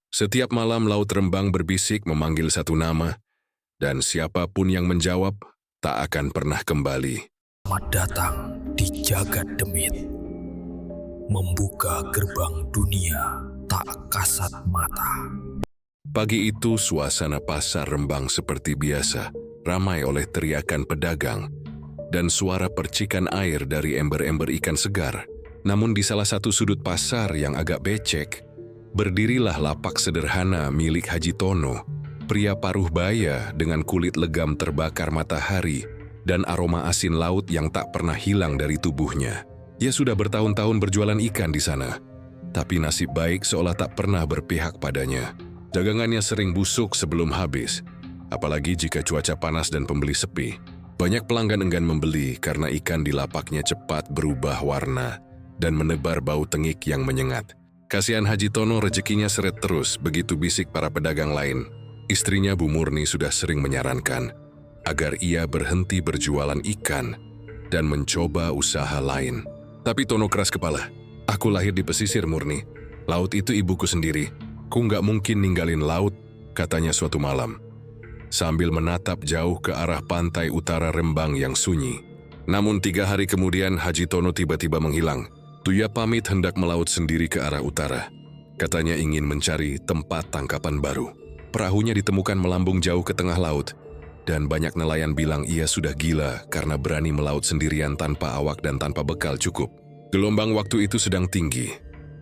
Setiap malam Laut Rembang berbisik memanggil satu nama, dan siapapun yang menjawab tak akan pernah kembali. Selamat datang di Jagat Demit, membuka gerbang dunia tak kasat mata. Pagi itu suasana pasar Rembang seperti biasa, ramai oleh teriakan pedagang dan suara percikan air dari ember-ember ikan segar. Namun di salah satu sudut pasar yang agak becek, berdirilah lapak sederhana milik Haji Tono, pria paruh baya dengan kulit legam terbakar matahari dan aroma asin laut yang tak pernah hilang dari tubuhnya. Ia sudah bertahun-tahun berjualan ikan di sana, tapi nasib baik seolah tak pernah berpihak padanya. Dagangannya sering busuk sebelum habis, apalagi jika cuaca panas dan pembeli sepi. Banyak pelanggan enggan membeli karena ikan di lapaknya cepat berubah warna dan menebar bau tengik yang menyengat. Kasihan Haji Tono, rezekinya seret terus, begitu bisik para pedagang lain. Istrinya Bu Murni sudah sering menyarankan agar ia berhenti berjualan ikan dan mencoba usaha lain. Tapi Tono keras kepala. "Aku lahir di pesisir, Murni. Laut itu ibuku sendiri. Ku nggak mungkin ninggalin laut," katanya suatu malam, sambil menatap jauh ke arah pantai utara Rembang yang sunyi. Namun 3 hari kemudian Haji Tono tiba-tiba menghilang. Tuya pamit hendak melaut sendiri ke arah utara. Katanya ingin mencari tempat tangkapan baru. Perahunya ditemukan melambung jauh ke tengah laut, dan banyak nelayan bilang ia sudah gila karena berani melaut sendirian tanpa awak dan tanpa bekal cukup. Gelombang waktu itu sedang tinggi,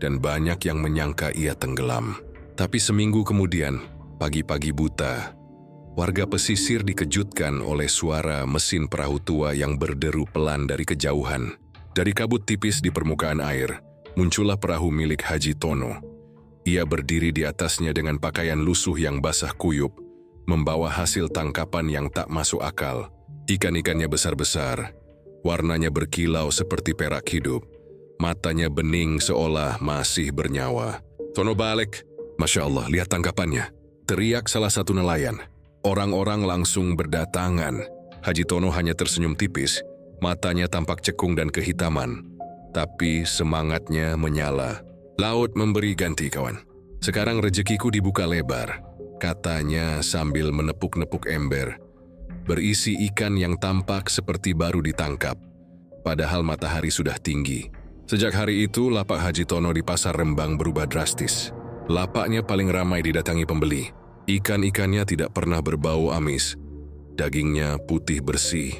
dan banyak yang menyangka ia tenggelam. Tapi seminggu kemudian, pagi-pagi buta, warga pesisir dikejutkan oleh suara mesin perahu tua yang berderu pelan dari kejauhan. Dari kabut tipis di permukaan air, muncullah perahu milik Haji Tono. Ia berdiri di atasnya dengan pakaian lusuh yang basah kuyup, membawa hasil tangkapan yang tak masuk akal. Ikan-ikannya besar-besar, warnanya berkilau seperti perak hidup, matanya bening seolah masih bernyawa. "Tono balik, Masya Allah, lihat tangkapannya," teriak salah satu nelayan. Orang-orang langsung berdatangan. Haji Tono hanya tersenyum tipis, matanya tampak cekung dan kehitaman. Tapi semangatnya menyala. "Laut memberi ganti, kawan. Sekarang rezekiku dibuka lebar," katanya sambil menepuk-nepuk ember, berisi ikan yang tampak seperti baru ditangkap, padahal matahari sudah tinggi. Sejak hari itu, lapak Haji Tono di pasar Rembang berubah drastis. Lapaknya paling ramai didatangi pembeli. Ikan-ikannya tidak pernah berbau amis, dagingnya putih bersih,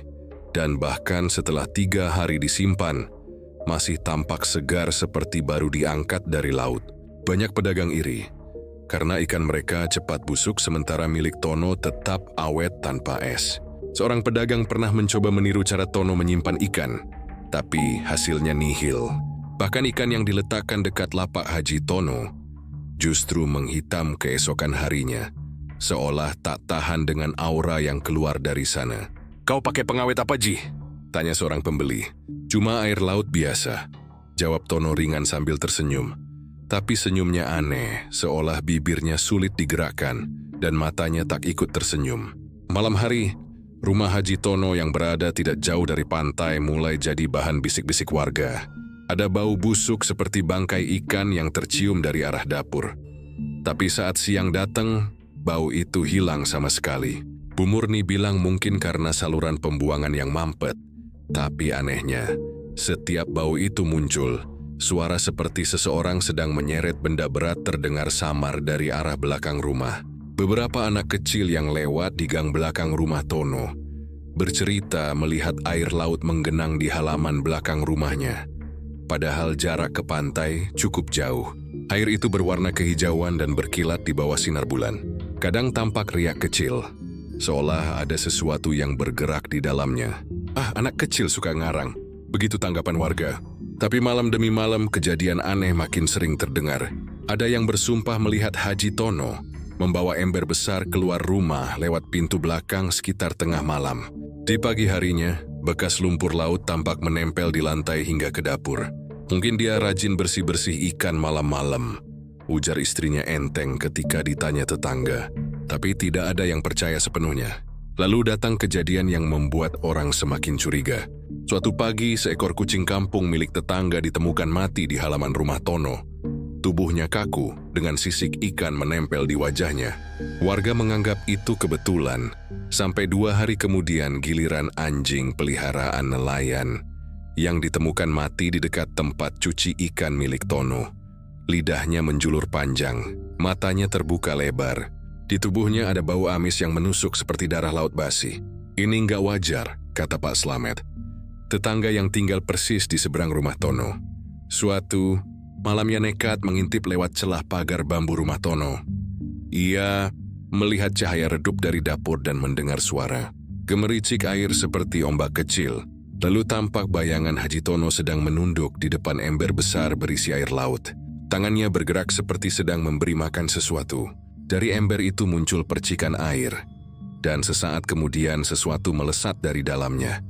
dan bahkan setelah 3 hari disimpan, masih tampak segar seperti baru diangkat dari laut. Banyak pedagang iri, karena ikan mereka cepat busuk sementara milik Tono tetap awet tanpa es. Seorang pedagang pernah mencoba meniru cara Tono menyimpan ikan, tapi hasilnya nihil. Bahkan ikan yang diletakkan dekat lapak Haji Tono justru menghitam keesokan harinya, seolah tak tahan dengan aura yang keluar dari sana. "Kau pakai pengawet apa, Ji?" tanya seorang pembeli. "Cuma air laut biasa," jawab Tono ringan sambil tersenyum. Tapi senyumnya aneh, seolah bibirnya sulit digerakkan dan matanya tak ikut tersenyum. Malam hari, rumah Haji Tono yang berada tidak jauh dari pantai mulai jadi bahan bisik-bisik warga. Ada bau busuk seperti bangkai ikan yang tercium dari arah dapur. Tapi saat siang datang, bau itu hilang sama sekali. Bu Murni bilang mungkin karena saluran pembuangan yang mampet. Tapi anehnya, setiap bau itu muncul, suara seperti seseorang sedang menyeret benda berat terdengar samar dari arah belakang rumah. Beberapa anak kecil yang lewat di gang belakang rumah Tono bercerita melihat air laut menggenang di halaman belakang rumahnya. Padahal jarak ke pantai cukup jauh. Air itu berwarna kehijauan dan berkilat di bawah sinar bulan. Kadang tampak riak kecil, seolah ada sesuatu yang bergerak di dalamnya. "Ah, anak kecil suka ngarang," begitu tanggapan warga. Tapi malam demi malam kejadian aneh makin sering terdengar. Ada yang bersumpah melihat Haji Tono membawa ember besar keluar rumah lewat pintu belakang sekitar tengah malam. Di pagi harinya, bekas lumpur laut tampak menempel di lantai hingga ke dapur. "Mungkin dia rajin bersih-bersih ikan malam-malam," ujar istrinya enteng ketika ditanya tetangga. Tapi tidak ada yang percaya sepenuhnya. Lalu datang kejadian yang membuat orang semakin curiga. Suatu pagi, seekor kucing kampung milik tetangga ditemukan mati di halaman rumah Tono. tubuhnya kaku dengan sisik ikan menempel di wajahnya. Warga menganggap itu kebetulan, sampai 2 hari kemudian giliran anjing peliharaan nelayan yang ditemukan mati di dekat tempat cuci ikan milik Tono. Lidahnya menjulur panjang, matanya terbuka lebar. Di tubuhnya ada bau amis yang menusuk seperti darah laut basi. Ini nggak wajar, kata Pak Slamet, tetangga yang tinggal persis di seberang rumah Tono. Suatu malam ia nekat mengintip lewat celah pagar bambu rumah Tono. Ia melihat cahaya redup dari dapur dan mendengar suara gemericik air seperti ombak kecil. Lalu tampak bayangan Haji Tono sedang menunduk di depan ember besar berisi air laut. Tangannya bergerak seperti sedang memberi makan sesuatu. Dari ember itu muncul percikan air, dan sesaat kemudian sesuatu melesat dari dalamnya.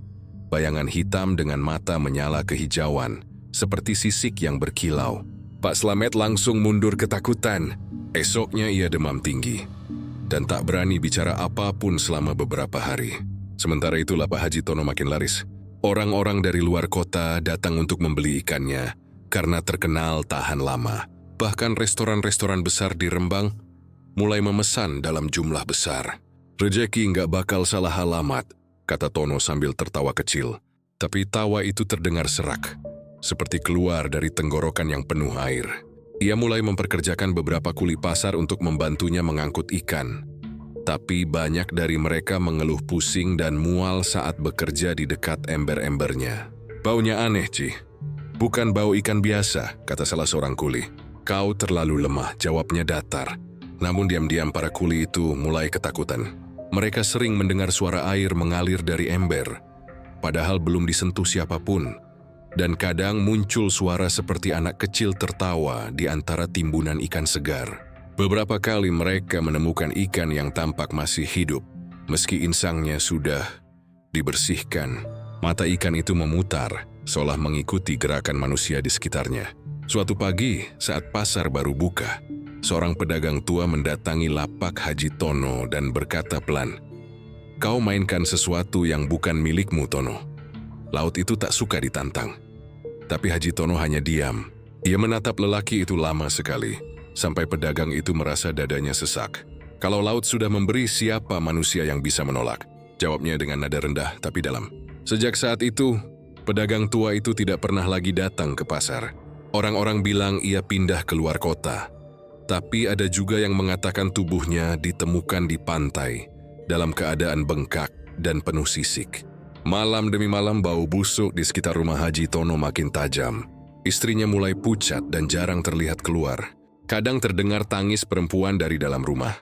Bayangan hitam dengan mata menyala kehijauan, seperti sisik yang berkilau. Pak Slamet langsung mundur ketakutan. Esoknya ia demam tinggi, dan tak berani bicara apapun selama beberapa hari. Sementara itu lapak Haji Tono makin laris. Orang-orang dari luar kota datang untuk membeli ikannya, karena terkenal tahan lama. Bahkan restoran-restoran besar di Rembang mulai memesan dalam jumlah besar. Rejeki nggak bakal salah alamat, kata Tono sambil tertawa kecil. Tapi tawa itu terdengar serak, seperti keluar dari tenggorokan yang penuh air. Ia mulai memperkerjakan beberapa kuli pasar untuk membantunya mengangkut ikan. Tapi banyak dari mereka mengeluh pusing dan mual saat bekerja di dekat ember-embernya. Baunya aneh, Ci. Bukan bau ikan biasa, kata salah seorang kuli. Kau terlalu lemah, jawabnya datar. Namun diam-diam para kuli itu mulai ketakutan. Mereka sering mendengar suara air mengalir dari ember, padahal belum disentuh siapapun. Dan kadang muncul suara seperti anak kecil tertawa di antara timbunan ikan segar. Beberapa kali mereka menemukan ikan yang tampak masih hidup, meski insangnya sudah dibersihkan. Mata ikan itu memutar, seolah mengikuti gerakan manusia di sekitarnya. Suatu pagi, saat pasar baru buka, seorang pedagang tua mendatangi lapak Haji Tono dan berkata pelan, "Kau mainkan sesuatu yang bukan milikmu, Tono." Laut itu tak suka ditantang. Tapi Haji Tono hanya diam. Ia menatap lelaki itu lama sekali, sampai pedagang itu merasa dadanya sesak. Kalau laut sudah memberi, siapa manusia yang bisa menolak? Jawabnya dengan nada rendah tapi dalam. Sejak saat itu, pedagang tua itu tidak pernah lagi datang ke pasar. Orang-orang bilang ia pindah ke luar kota. Tapi ada juga yang mengatakan tubuhnya ditemukan di pantai, dalam keadaan bengkak dan penuh sisik. Malam demi malam bau busuk di sekitar rumah Haji Tono makin tajam. Istrinya mulai pucat dan jarang terlihat keluar. Kadang terdengar tangis perempuan dari dalam rumah.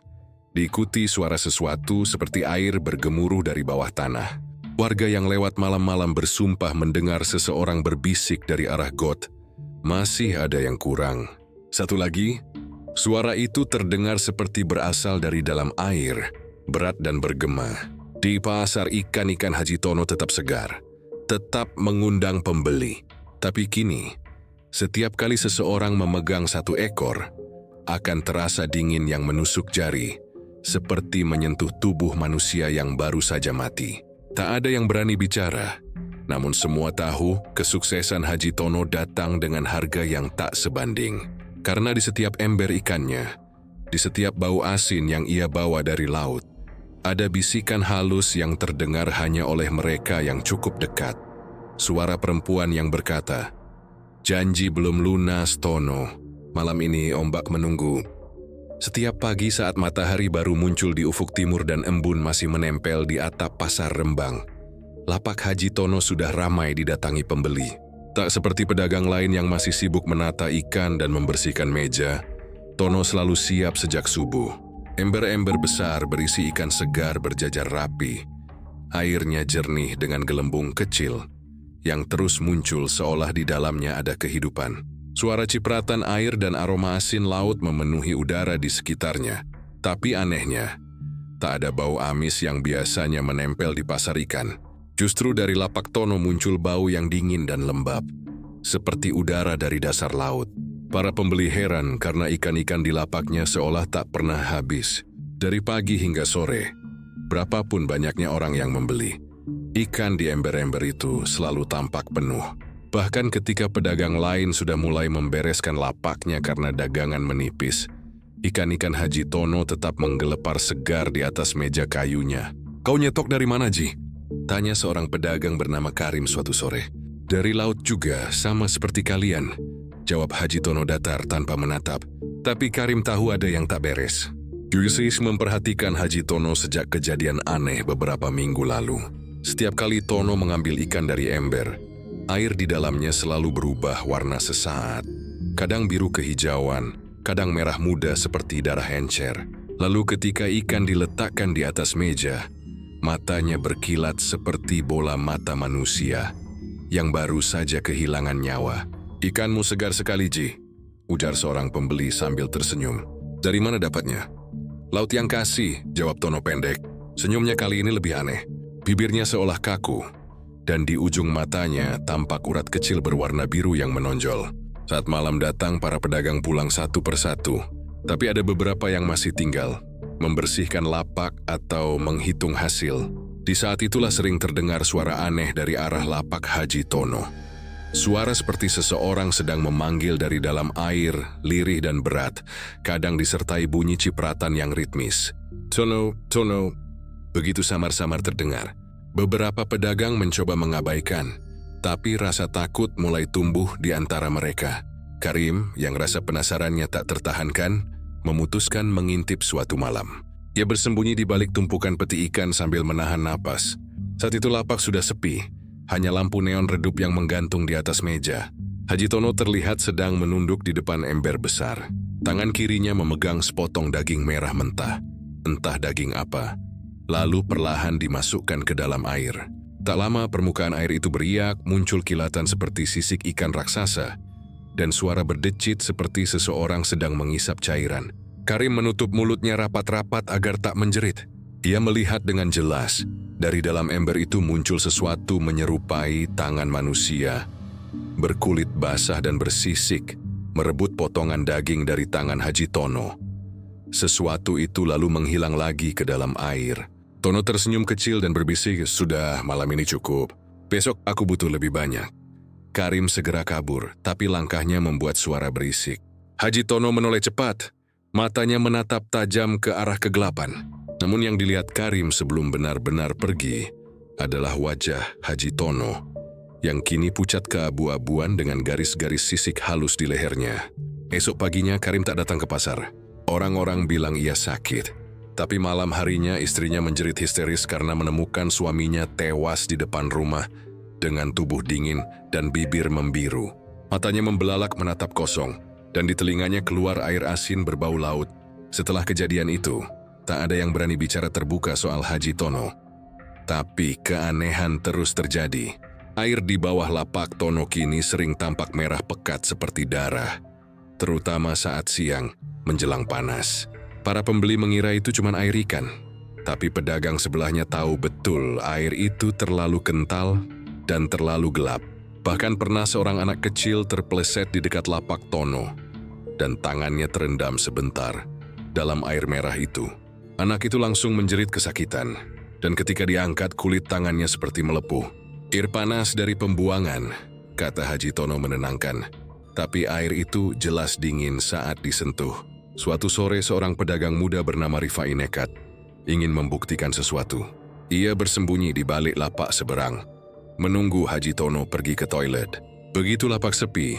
Diikuti suara sesuatu seperti air bergemuruh dari bawah tanah. Warga yang lewat malam-malam bersumpah mendengar seseorang berbisik dari arah got. Masih ada yang kurang. Satu lagi, suara itu terdengar seperti berasal dari dalam air, berat dan bergema. Di pasar ikan-ikan Haji Tono tetap segar, tetap mengundang pembeli. Tapi kini, setiap kali seseorang memegang satu ekor, akan terasa dingin yang menusuk jari, seperti menyentuh tubuh manusia yang baru saja mati. Tak ada yang berani bicara, namun semua tahu kesuksesan Haji Tono datang dengan harga yang tak sebanding. Karena di setiap ember ikannya, di setiap bau asin yang ia bawa dari laut, ada bisikan halus yang terdengar hanya oleh mereka yang cukup dekat. Suara perempuan yang berkata, "Janji belum lunas, Tono. Malam ini ombak menunggu." Setiap pagi saat matahari baru muncul di ufuk timur dan embun masih menempel di atap pasar Rembang, lapak Haji Tono sudah ramai didatangi pembeli. Tak seperti pedagang lain yang masih sibuk menata ikan dan membersihkan meja, Tono selalu siap sejak subuh. Ember-ember besar berisi ikan segar berjajar rapi. Airnya jernih dengan gelembung kecil yang terus muncul seolah di dalamnya ada kehidupan. Suara cipratan air dan aroma asin laut memenuhi udara di sekitarnya. Tapi anehnya, tak ada bau amis yang biasanya menempel di pasar ikan. Justru dari lapak Tono muncul bau yang dingin dan lembab, seperti udara dari dasar laut. Para pembeli heran karena ikan-ikan di lapaknya seolah tak pernah habis. Dari pagi hingga sore, berapapun banyaknya orang yang membeli, ikan di ember-ember itu selalu tampak penuh. Bahkan ketika pedagang lain sudah mulai membereskan lapaknya karena dagangan menipis, ikan-ikan Haji Tono tetap menggelepar segar di atas meja kayunya. "Kau nyetok dari mana, Ji?" tanya seorang pedagang bernama Karim suatu sore. "Dari laut juga, sama seperti kalian," jawab Haji Tono datar tanpa menatap. Tapi Karim tahu ada yang tak beres. Yusis memperhatikan Haji Tono sejak kejadian aneh beberapa minggu lalu. Setiap kali Tono mengambil ikan dari ember, air di dalamnya selalu berubah warna sesaat. Kadang biru kehijauan, kadang merah muda seperti darah encer. Lalu ketika ikan diletakkan di atas meja, matanya berkilat seperti bola mata manusia yang baru saja kehilangan nyawa. "Ikanmu segar sekali, Ji," ujar seorang pembeli sambil tersenyum. "Dari mana dapatnya?" "Laut yang kasih," jawab Tono pendek. Senyumnya kali ini lebih aneh. Bibirnya seolah kaku, dan di ujung matanya tampak urat kecil berwarna biru yang menonjol. Saat malam datang, para pedagang pulang satu persatu, tapi ada beberapa yang masih tinggal, membersihkan lapak atau menghitung hasil. Di saat itulah sering terdengar suara aneh dari arah lapak Haji Tono. Suara seperti seseorang sedang memanggil dari dalam air, lirih dan berat, kadang disertai bunyi cipratan yang ritmis. "Tono, Tono," begitu samar-samar terdengar. Beberapa pedagang mencoba mengabaikan, tapi rasa takut mulai tumbuh di antara mereka. Karim, yang rasa penasarannya tak tertahankan, memutuskan mengintip suatu malam. Ia bersembunyi di balik tumpukan peti ikan sambil menahan napas. Saat itu lapak sudah sepi, hanya lampu neon redup yang menggantung di atas meja. Haji Tono terlihat sedang menunduk di depan ember besar. Tangan kirinya memegang sepotong daging merah mentah, entah daging apa. Lalu perlahan dimasukkan ke dalam air. Tak lama permukaan air itu beriak, muncul kilatan seperti sisik ikan raksasa, dan suara berdecit seperti seseorang sedang mengisap cairan. Karim menutup mulutnya rapat-rapat agar tak menjerit. Ia melihat dengan jelas, dari dalam ember itu muncul sesuatu menyerupai tangan manusia, berkulit basah dan bersisik, merebut potongan daging dari tangan Haji Tono. Sesuatu itu lalu menghilang lagi ke dalam air. Tono tersenyum kecil dan berbisik, "Sudah, malam ini cukup. Besok aku butuh lebih banyak." Karim segera kabur, tapi langkahnya membuat suara berisik. Haji Tono menoleh cepat. Matanya menatap tajam ke arah kegelapan. Namun yang dilihat Karim sebelum benar-benar pergi adalah wajah Haji Tono yang kini pucat keabu-abuan dengan garis-garis sisik halus di lehernya. Esok paginya Karim tak datang ke pasar. Orang-orang bilang ia sakit. Tapi malam harinya istrinya menjerit histeris karena menemukan suaminya tewas di depan rumah dengan tubuh dingin dan bibir membiru. Matanya membelalak menatap kosong, dan di telinganya keluar air asin berbau laut. Setelah kejadian itu, tak ada yang berani bicara terbuka soal Haji Tono. Tapi keanehan terus terjadi. Air di bawah lapak Tono kini sering tampak merah pekat seperti darah, terutama saat siang menjelang panas. Para pembeli mengira itu cuma air ikan, tapi pedagang sebelahnya tahu betul air itu terlalu kental dan terlalu gelap. Bahkan pernah seorang anak kecil terpeleset di dekat lapak Tono, dan tangannya terendam sebentar dalam air merah itu. Anak itu langsung menjerit kesakitan, dan ketika diangkat kulit tangannya seperti melepuh. "Air panas dari pembuangan," kata Haji Tono menenangkan. Tapi air itu jelas dingin saat disentuh. Suatu sore seorang pedagang muda bernama Rifai nekat, ingin membuktikan sesuatu. Ia bersembunyi di balik lapak seberang, menunggu Haji Tono pergi ke toilet. Begitu lapak sepi,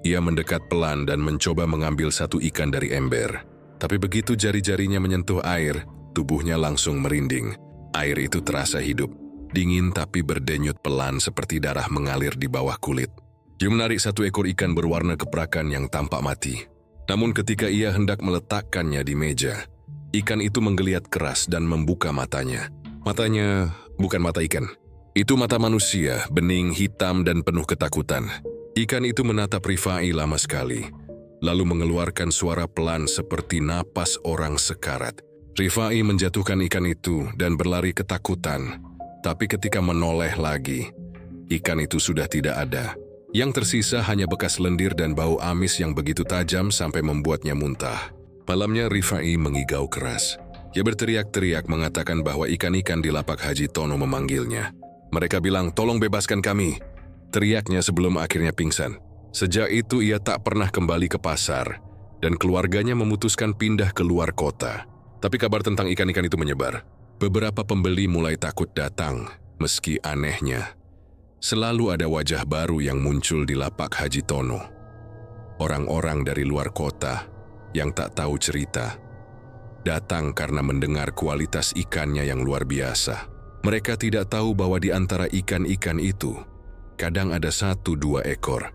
ia mendekat pelan dan mencoba mengambil satu ikan dari ember. Tapi begitu jari-jarinya menyentuh air, tubuhnya langsung merinding. Air itu terasa hidup, dingin tapi berdenyut pelan seperti darah mengalir di bawah kulit. Dia menarik satu ekor ikan berwarna keprakan yang tampak mati. Namun ketika ia hendak meletakkannya di meja, ikan itu menggeliat keras dan membuka matanya. Matanya bukan mata ikan. Itu mata manusia, bening, hitam, dan penuh ketakutan. Ikan itu menatap Rifai lama sekali, lalu mengeluarkan suara pelan seperti napas orang sekarat. Rifai menjatuhkan ikan itu dan berlari ketakutan. Tapi ketika menoleh lagi, ikan itu sudah tidak ada. Yang tersisa hanya bekas lendir dan bau amis yang begitu tajam sampai membuatnya muntah. Malamnya Rifai mengigau keras. Ia berteriak-teriak mengatakan bahwa ikan-ikan di lapak Haji Tono memanggilnya. Mereka bilang, "Tolong bebaskan kami." teriaknya sebelum akhirnya pingsan. Sejak itu ia tak pernah kembali ke pasar dan keluarganya memutuskan pindah ke luar kota. Tapi kabar tentang ikan-ikan itu menyebar. Beberapa pembeli mulai takut datang, meski anehnya selalu ada wajah baru yang muncul di lapak Haji Tono. Orang-orang dari luar kota yang tak tahu cerita datang karena mendengar kualitas ikannya yang luar biasa. Mereka tidak tahu bahwa di antara ikan-ikan itu kadang ada 1-2 ekor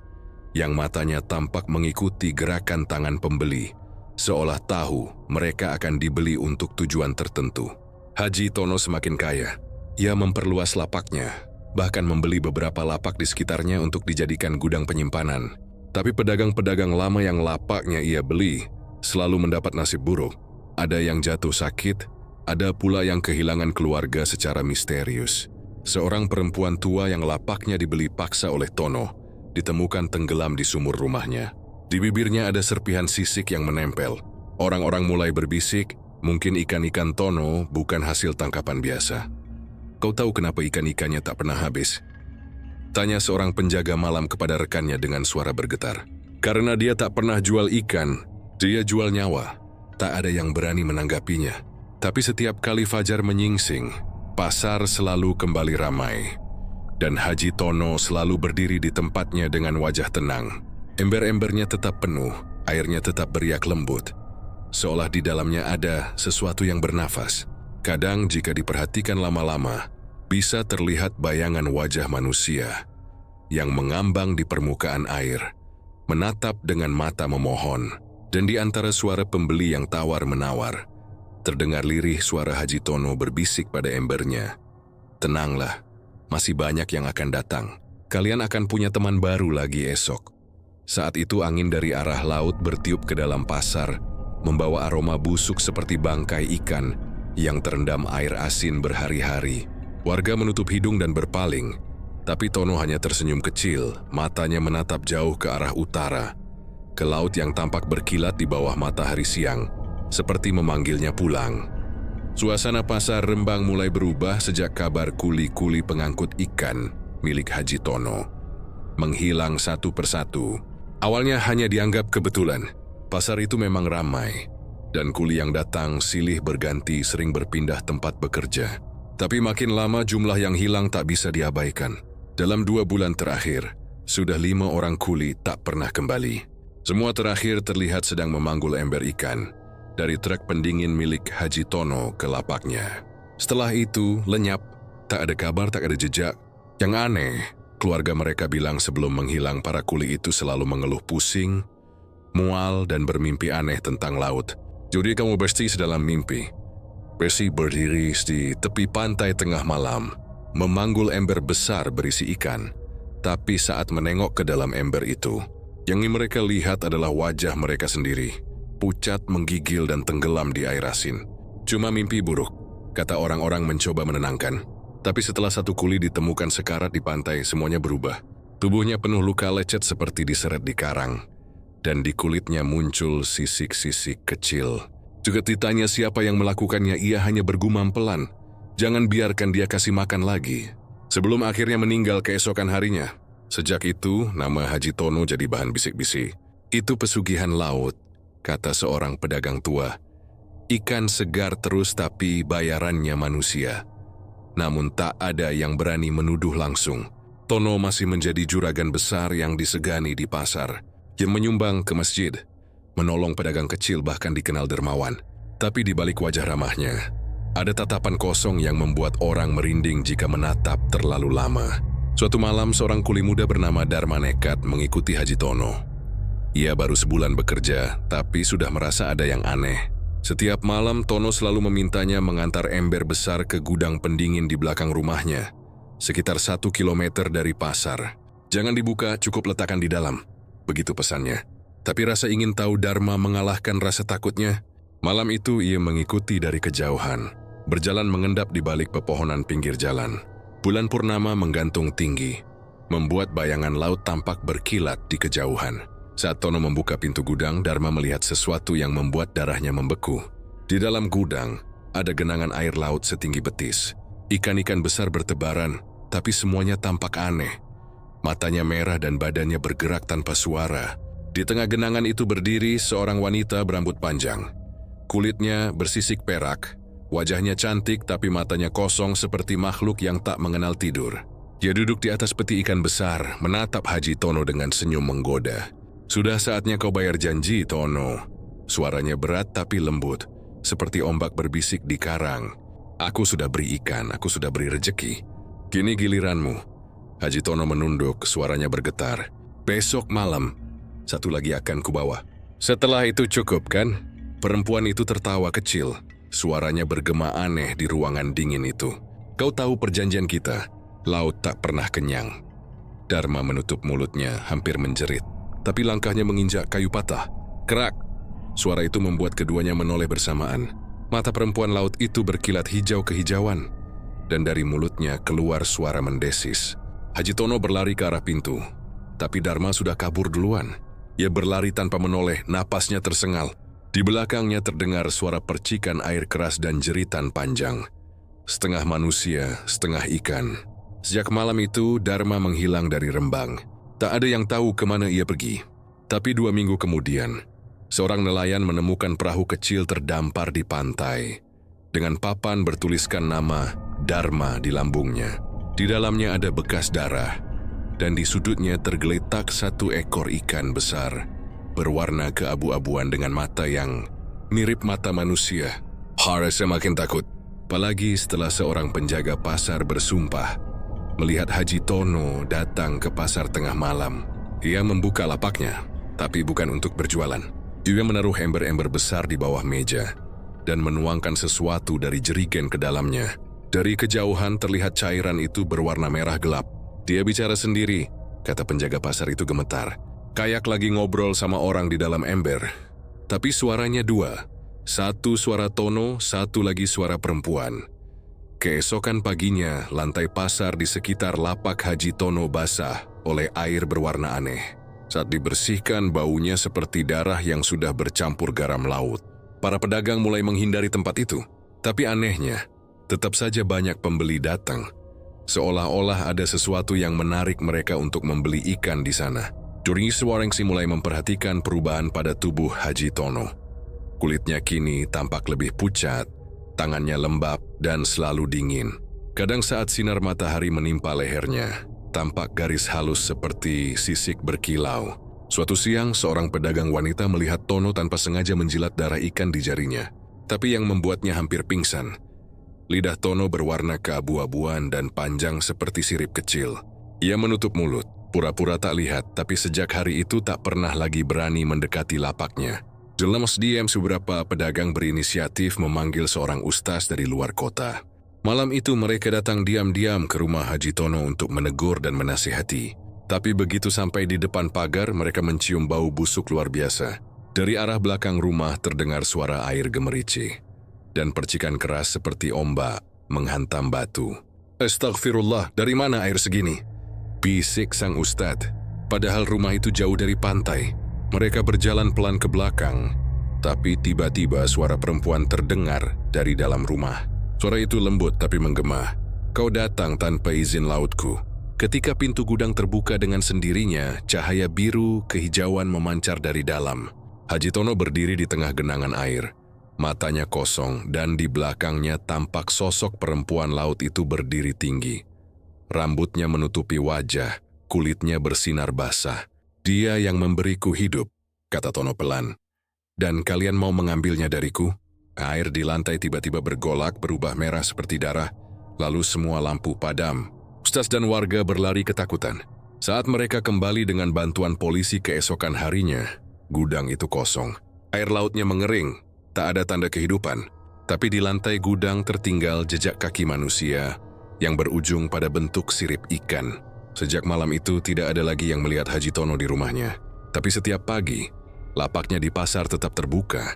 yang matanya tampak mengikuti gerakan tangan pembeli, seolah tahu mereka akan dibeli untuk tujuan tertentu. Haji Tono semakin kaya. Ia memperluas lapaknya, bahkan membeli beberapa lapak di sekitarnya untuk dijadikan gudang penyimpanan. Tapi pedagang-pedagang lama yang lapaknya ia beli selalu mendapat nasib buruk. Ada yang jatuh sakit, ada pula yang kehilangan keluarga secara misterius. Seorang perempuan tua yang lapaknya dibeli paksa oleh Tono ditemukan tenggelam di sumur rumahnya. Di bibirnya ada serpihan sisik yang menempel. Orang-orang mulai berbisik, mungkin ikan-ikan Tono bukan hasil tangkapan biasa. Kau tahu kenapa ikan-ikannya tak pernah habis? Tanya seorang penjaga malam kepada rekannya dengan suara bergetar. Karena dia tak pernah jual ikan, dia jual nyawa. Tak ada yang berani menanggapinya. Tapi setiap kali fajar menyingsing, pasar selalu kembali ramai. Dan Haji Tono selalu berdiri di tempatnya dengan wajah tenang. Ember-embernya tetap penuh, airnya tetap beriak lembut. Seolah di dalamnya ada sesuatu yang bernafas. Kadang jika diperhatikan lama-lama, bisa terlihat bayangan wajah manusia yang mengambang di permukaan air, menatap dengan mata memohon. Dan di antara suara pembeli yang tawar-menawar, terdengar lirih suara Haji Tono berbisik pada embernya. Tenanglah, masih banyak yang akan datang. Kalian akan punya teman baru lagi esok. Saat itu angin dari arah laut bertiup ke dalam pasar, membawa aroma busuk seperti bangkai ikan yang terendam air asin berhari-hari. Warga menutup hidung dan berpaling, tapi Tono hanya tersenyum kecil, matanya menatap jauh ke arah utara, ke laut yang tampak berkilat di bawah matahari siang, seperti memanggilnya pulang. Suasana pasar Rembang mulai berubah sejak kabar kuli-kuli pengangkut ikan milik Haji Tono menghilang satu persatu. Awalnya hanya dianggap kebetulan. Pasar itu memang ramai, dan kuli yang datang silih berganti sering berpindah tempat bekerja. Tapi makin lama jumlah yang hilang tak bisa diabaikan. Dalam 2 bulan terakhir, sudah 5 orang kuli tak pernah kembali. Semua terakhir terlihat sedang memanggul ember ikan dari truk pendingin milik Haji Tono ke lapaknya. Setelah itu, lenyap. Tak ada kabar, tak ada jejak. Yang aneh, keluarga mereka bilang sebelum menghilang para kuli itu selalu mengeluh pusing, mual, dan bermimpi aneh tentang laut. Jadi kamu pasti sedalam mimpi. Besi berdiri di tepi pantai tengah malam, memanggul ember besar berisi ikan. Tapi saat menengok ke dalam ember itu, yang mereka lihat adalah wajah mereka sendiri, pucat, menggigil, dan tenggelam di air asin. Cuma mimpi buruk, kata orang-orang mencoba menenangkan. Tapi setelah satu kuli ditemukan sekarat di pantai, semuanya berubah. Tubuhnya penuh luka lecet seperti diseret di karang, dan di kulitnya muncul sisik-sisik kecil. Juga ditanya siapa yang melakukannya, ia hanya bergumam pelan, jangan biarkan dia kasih makan lagi. Sebelum akhirnya meninggal keesokan harinya. Sejak itu, nama Haji Tono jadi bahan bisik-bisik. Itu pesugihan laut, kata seorang pedagang tua. Ikan segar terus tapi bayarannya manusia. Namun tak ada yang berani menuduh langsung. Tono masih menjadi juragan besar yang disegani di pasar, yang menyumbang ke masjid, menolong pedagang kecil, bahkan dikenal dermawan. Tapi di balik wajah ramahnya, ada tatapan kosong yang membuat orang merinding jika menatap terlalu lama. Suatu malam, seorang kuli muda bernama Darma nekat mengikuti Haji Tono. Ia baru sebulan bekerja, tapi sudah merasa ada yang aneh. Setiap malam, Tono selalu memintanya mengantar ember besar ke gudang pendingin di belakang rumahnya, sekitar 1 kilometer dari pasar. Jangan dibuka, cukup letakkan di dalam, begitu pesannya. Tapi rasa ingin tahu Darma mengalahkan rasa takutnya. Malam itu ia mengikuti dari kejauhan, berjalan mengendap di balik pepohonan pinggir jalan. Bulan purnama menggantung tinggi, membuat bayangan laut tampak berkilat di kejauhan. Saat Tono membuka pintu gudang, Darma melihat sesuatu yang membuat darahnya membeku. Di dalam gudang, ada genangan air laut setinggi betis. Ikan-ikan besar bertebaran, tapi semuanya tampak aneh. Matanya merah dan badannya bergerak tanpa suara. Di tengah genangan itu berdiri seorang wanita berambut panjang. Kulitnya bersisik perak, wajahnya cantik tapi matanya kosong seperti makhluk yang tak mengenal tidur. Dia duduk di atas peti ikan besar, menatap Haji Tono dengan senyum menggoda. "Sudah saatnya kau bayar janji, Tono." Suaranya berat tapi lembut, seperti ombak berbisik di karang. "Aku sudah beri ikan, aku sudah beri rejeki. Kini giliranmu." Haji Tono menunduk, suaranya bergetar. "Besok malam, satu lagi akan kubawa." "Setelah itu cukup kan?" Perempuan itu tertawa kecil, suaranya bergema aneh di ruangan dingin itu. "Kau tahu perjanjian kita, laut tak pernah kenyang." Dharma menutup mulutnya, hampir menjerit. Tapi langkahnya menginjak kayu patah. Kerak! Suara itu membuat keduanya menoleh bersamaan. Mata perempuan laut itu berkilat hijau kehijauan. Dan dari mulutnya keluar suara mendesis. Haji Tono berlari ke arah pintu. Tapi Dharma sudah kabur duluan. Ia berlari tanpa menoleh, napasnya tersengal. Di belakangnya terdengar suara percikan air keras dan jeritan panjang. Setengah manusia, setengah ikan. Sejak malam itu, Dharma menghilang dari Rembang. Tak ada yang tahu kemana ia pergi. Tapi 2 minggu kemudian, seorang nelayan menemukan perahu kecil terdampar di pantai. Dengan papan bertuliskan nama Dharma di lambungnya. Di dalamnya ada bekas darah. Dan di sudutnya tergeletak satu ekor ikan besar, berwarna keabu-abuan dengan mata yang mirip mata manusia. Harusnya makin takut. Apalagi setelah seorang penjaga pasar bersumpah melihat Haji Tono datang ke pasar tengah malam. Ia membuka lapaknya, tapi bukan untuk berjualan. Ia menaruh ember-ember besar di bawah meja dan menuangkan sesuatu dari jerigen ke dalamnya. Dari kejauhan terlihat cairan itu berwarna merah gelap. "Dia bicara sendiri," kata penjaga pasar itu gemetar. "Kayak lagi ngobrol sama orang di dalam ember." Tapi suaranya 2. Satu suara Tono, satu lagi suara perempuan. Keesokan paginya, lantai pasar di sekitar lapak Haji Tono basah oleh air berwarna aneh. Saat dibersihkan, baunya seperti darah yang sudah bercampur garam laut. Para pedagang mulai menghindari tempat itu. Tapi anehnya, tetap saja banyak pembeli datang. Seolah-olah ada sesuatu yang menarik mereka untuk membeli ikan di sana. Juri Swarengsi mulai memperhatikan perubahan pada tubuh Haji Tono. Kulitnya kini tampak lebih pucat, tangannya lembab dan selalu dingin. Kadang saat sinar matahari menimpa lehernya, tampak garis halus seperti sisik berkilau. Suatu siang, seorang pedagang wanita melihat Tono tanpa sengaja menjilat darah ikan di jarinya. Tapi yang membuatnya hampir pingsan, lidah Tono berwarna keabu-abuan dan panjang seperti sirip kecil. Ia menutup mulut, pura-pura tak lihat, tapi sejak hari itu tak pernah lagi berani mendekati lapaknya. Dalam diam, beberapa pedagang berinisiatif memanggil seorang ustaz dari luar kota. Malam itu mereka datang diam-diam ke rumah Haji Tono untuk menegur dan menasihati. Tapi begitu sampai di depan pagar, mereka mencium bau busuk luar biasa. Dari arah belakang rumah terdengar suara air gemerici. Dan percikan keras seperti ombak menghantam batu. "Astagfirullah, dari mana air segini?" bisik sang ustadz. Padahal rumah itu jauh dari pantai. Mereka berjalan pelan ke belakang, tapi tiba-tiba suara perempuan terdengar dari dalam rumah. Suara itu lembut tapi menggema. "Kau datang tanpa izin lautku." Ketika pintu gudang terbuka dengan sendirinya, cahaya biru kehijauan memancar dari dalam. Haji Tono berdiri di tengah genangan air. Matanya kosong dan di belakangnya tampak sosok perempuan laut itu berdiri tinggi. Rambutnya menutupi wajah, kulitnya bersinar basah. "Dia yang memberiku hidup," kata Tono pelan. "Dan kalian mau mengambilnya dariku?" Air di lantai tiba-tiba bergolak, berubah merah seperti darah, lalu semua lampu padam. Ustaz dan warga berlari ketakutan. Saat mereka kembali dengan bantuan polisi keesokan harinya, gudang itu kosong. Air lautnya mengering, tak ada tanda kehidupan. Tapi di lantai gudang tertinggal jejak kaki manusia yang berujung pada bentuk sirip ikan. Sejak malam itu tidak ada lagi yang melihat Haji Tono di rumahnya. Tapi setiap pagi, lapaknya di pasar tetap terbuka,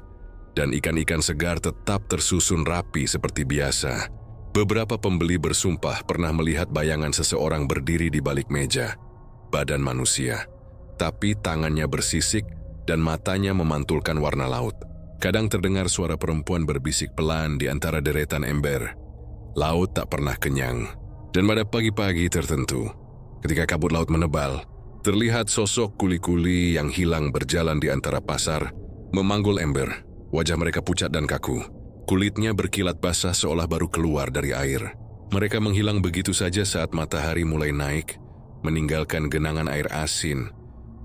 dan ikan-ikan segar tetap tersusun rapi seperti biasa. Beberapa pembeli bersumpah pernah melihat bayangan seseorang berdiri di balik meja, badan manusia. Tapi tangannya bersisik dan matanya memantulkan warna laut. Kadang terdengar suara perempuan berbisik pelan di antara deretan ember. Laut tak pernah kenyang, dan pada pagi-pagi tertentu, Ketika kabut laut menebal, terlihat sosok kuli-kuli yang hilang berjalan di antara pasar, memanggul ember. Wajah mereka pucat dan kaku. Kulitnya berkilat basah seolah baru keluar dari air. Mereka menghilang begitu saja saat matahari mulai naik, meninggalkan genangan air asin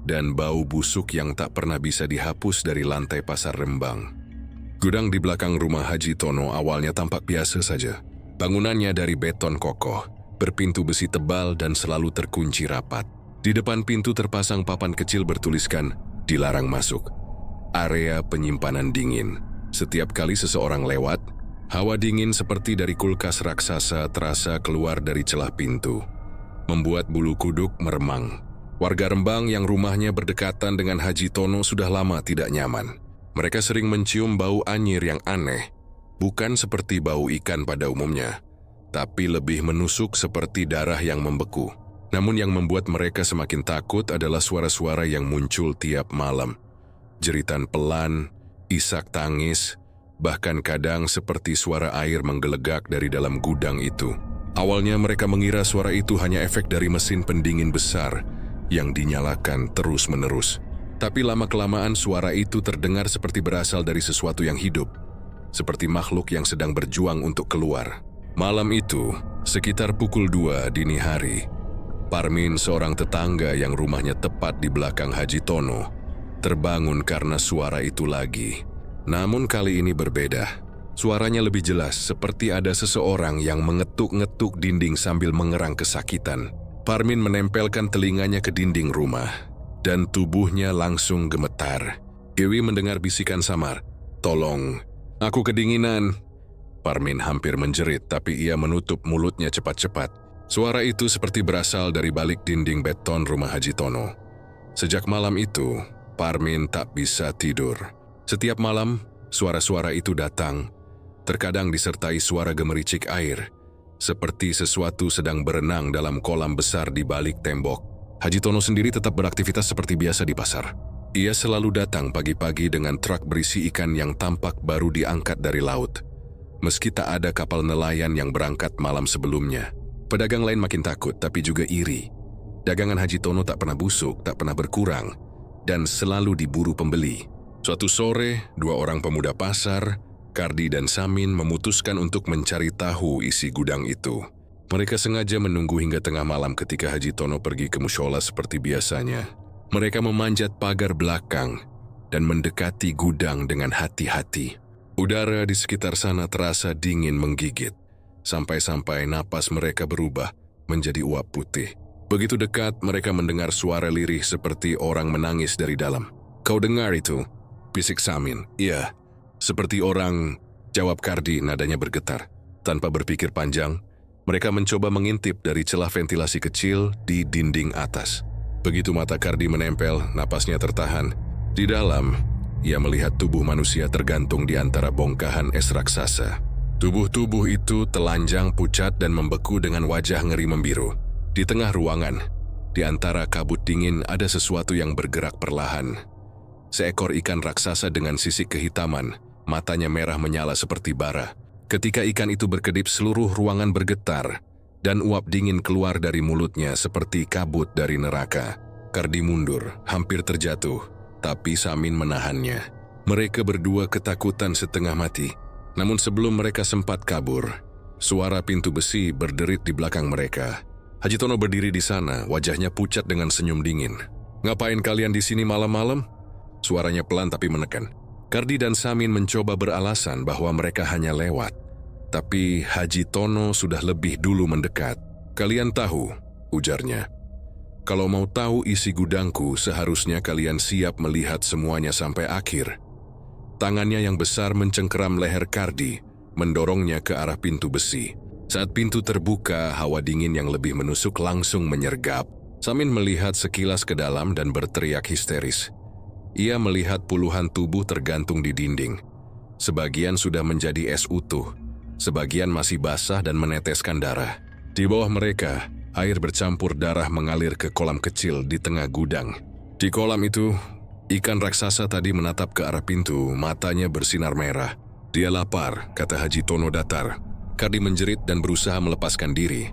dan bau busuk yang tak pernah bisa dihapus dari lantai pasar Rembang. Gudang di belakang rumah Haji Tono awalnya tampak biasa saja. Bangunannya dari beton kokoh, berpintu besi tebal dan selalu terkunci rapat. Di depan pintu terpasang papan kecil bertuliskan, "Dilarang masuk. Area penyimpanan dingin." Setiap kali seseorang lewat, hawa dingin seperti dari kulkas raksasa terasa keluar dari celah pintu, membuat bulu kuduk meremang. Warga Rembang yang rumahnya berdekatan dengan Haji Tono sudah lama tidak nyaman. Mereka sering mencium bau anyir yang aneh, bukan seperti bau ikan pada umumnya, tapi lebih menusuk seperti darah yang membeku. Namun yang membuat mereka semakin takut adalah suara-suara yang muncul tiap malam. Jeritan pelan, isak tangis, bahkan kadang seperti suara air menggelegak dari dalam gudang itu. Awalnya mereka mengira suara itu hanya efek dari mesin pendingin besar yang dinyalakan terus-menerus. Tapi lama-kelamaan suara itu terdengar seperti berasal dari sesuatu yang hidup, seperti makhluk yang sedang berjuang untuk keluar. Malam itu, sekitar pukul 2 dini hari, Parmin, seorang tetangga yang rumahnya tepat di belakang Haji Tono, terbangun karena suara itu lagi. Namun kali ini berbeda. Suaranya lebih jelas, seperti ada seseorang yang mengetuk-ngetuk dinding sambil mengerang kesakitan. Parmin menempelkan telinganya ke dinding rumah, dan tubuhnya langsung gemetar. Dewi mendengar bisikan samar, "Tolong, aku kedinginan." Parmin hampir menjerit, tapi ia menutup mulutnya cepat-cepat. Suara itu seperti berasal dari balik dinding beton rumah Haji Tono. Sejak malam itu, Parmin tak bisa tidur. Setiap malam, suara-suara itu datang, terkadang disertai suara gemericik air, seperti sesuatu sedang berenang dalam kolam besar di balik tembok. Haji Tono sendiri tetap beraktivitas seperti biasa di pasar. Ia selalu datang pagi-pagi dengan truk berisi ikan yang tampak baru diangkat dari laut. Meski tak ada kapal nelayan yang berangkat malam sebelumnya, pedagang lain makin takut tapi juga iri. Dagangan Haji Tono tak pernah busuk, tak pernah berkurang, dan selalu diburu pembeli. Suatu sore, 2 orang pemuda pasar, Kardi dan Samin, memutuskan untuk mencari tahu isi gudang itu. Mereka sengaja menunggu hingga tengah malam ketika Haji Tono pergi ke musyola seperti biasanya. Mereka memanjat pagar belakang dan mendekati gudang dengan hati-hati. Udara di sekitar sana terasa dingin menggigit, sampai-sampai napas mereka berubah menjadi uap putih. Begitu dekat, mereka mendengar suara lirih seperti orang menangis dari dalam. "Kau dengar itu?" bisik Samin. "Iya." "Seperti orang," jawab Kardi, nadanya bergetar. Tanpa berpikir panjang, mereka mencoba mengintip dari celah ventilasi kecil di dinding atas. Begitu mata Kardi menempel, napasnya tertahan. Di dalam, ia melihat tubuh manusia tergantung di antara bongkahan es raksasa. Tubuh-tubuh itu telanjang, pucat, dan membeku dengan wajah ngeri membiru. Di tengah ruangan, di antara kabut dingin ada sesuatu yang bergerak perlahan. Seekor ikan raksasa dengan sisik kehitaman, matanya merah menyala seperti bara. Ketika ikan itu berkedip, seluruh ruangan bergetar, dan uap dingin keluar dari mulutnya seperti kabut dari neraka. Kardi mundur, hampir terjatuh, tapi Samin menahannya. Mereka berdua ketakutan setengah mati. Namun sebelum mereka sempat kabur, suara pintu besi berderit di belakang mereka. Haji Tono berdiri di sana, wajahnya pucat dengan senyum dingin. "Ngapain kalian di sini malam-malam?" Suaranya pelan tapi menekan. Kardi dan Samin mencoba beralasan bahwa mereka hanya lewat. Tapi Haji Tono sudah lebih dulu mendekat. "Kalian tahu," ujarnya. "Kalau mau tahu isi gudangku, seharusnya kalian siap melihat semuanya sampai akhir." Tangannya yang besar mencengkeram leher Kardi, mendorongnya ke arah pintu besi. Saat pintu terbuka, hawa dingin yang lebih menusuk langsung menyergap. Samin melihat sekilas ke dalam dan berteriak histeris. Ia melihat puluhan tubuh tergantung di dinding. Sebagian sudah menjadi es utuh, sebagian masih basah dan meneteskan darah. Di bawah mereka, air bercampur darah mengalir ke kolam kecil di tengah gudang. Di kolam itu, ikan raksasa tadi menatap ke arah pintu, matanya bersinar merah. "Dia lapar," kata Haji Tono datar. Kardi menjerit dan berusaha melepaskan diri.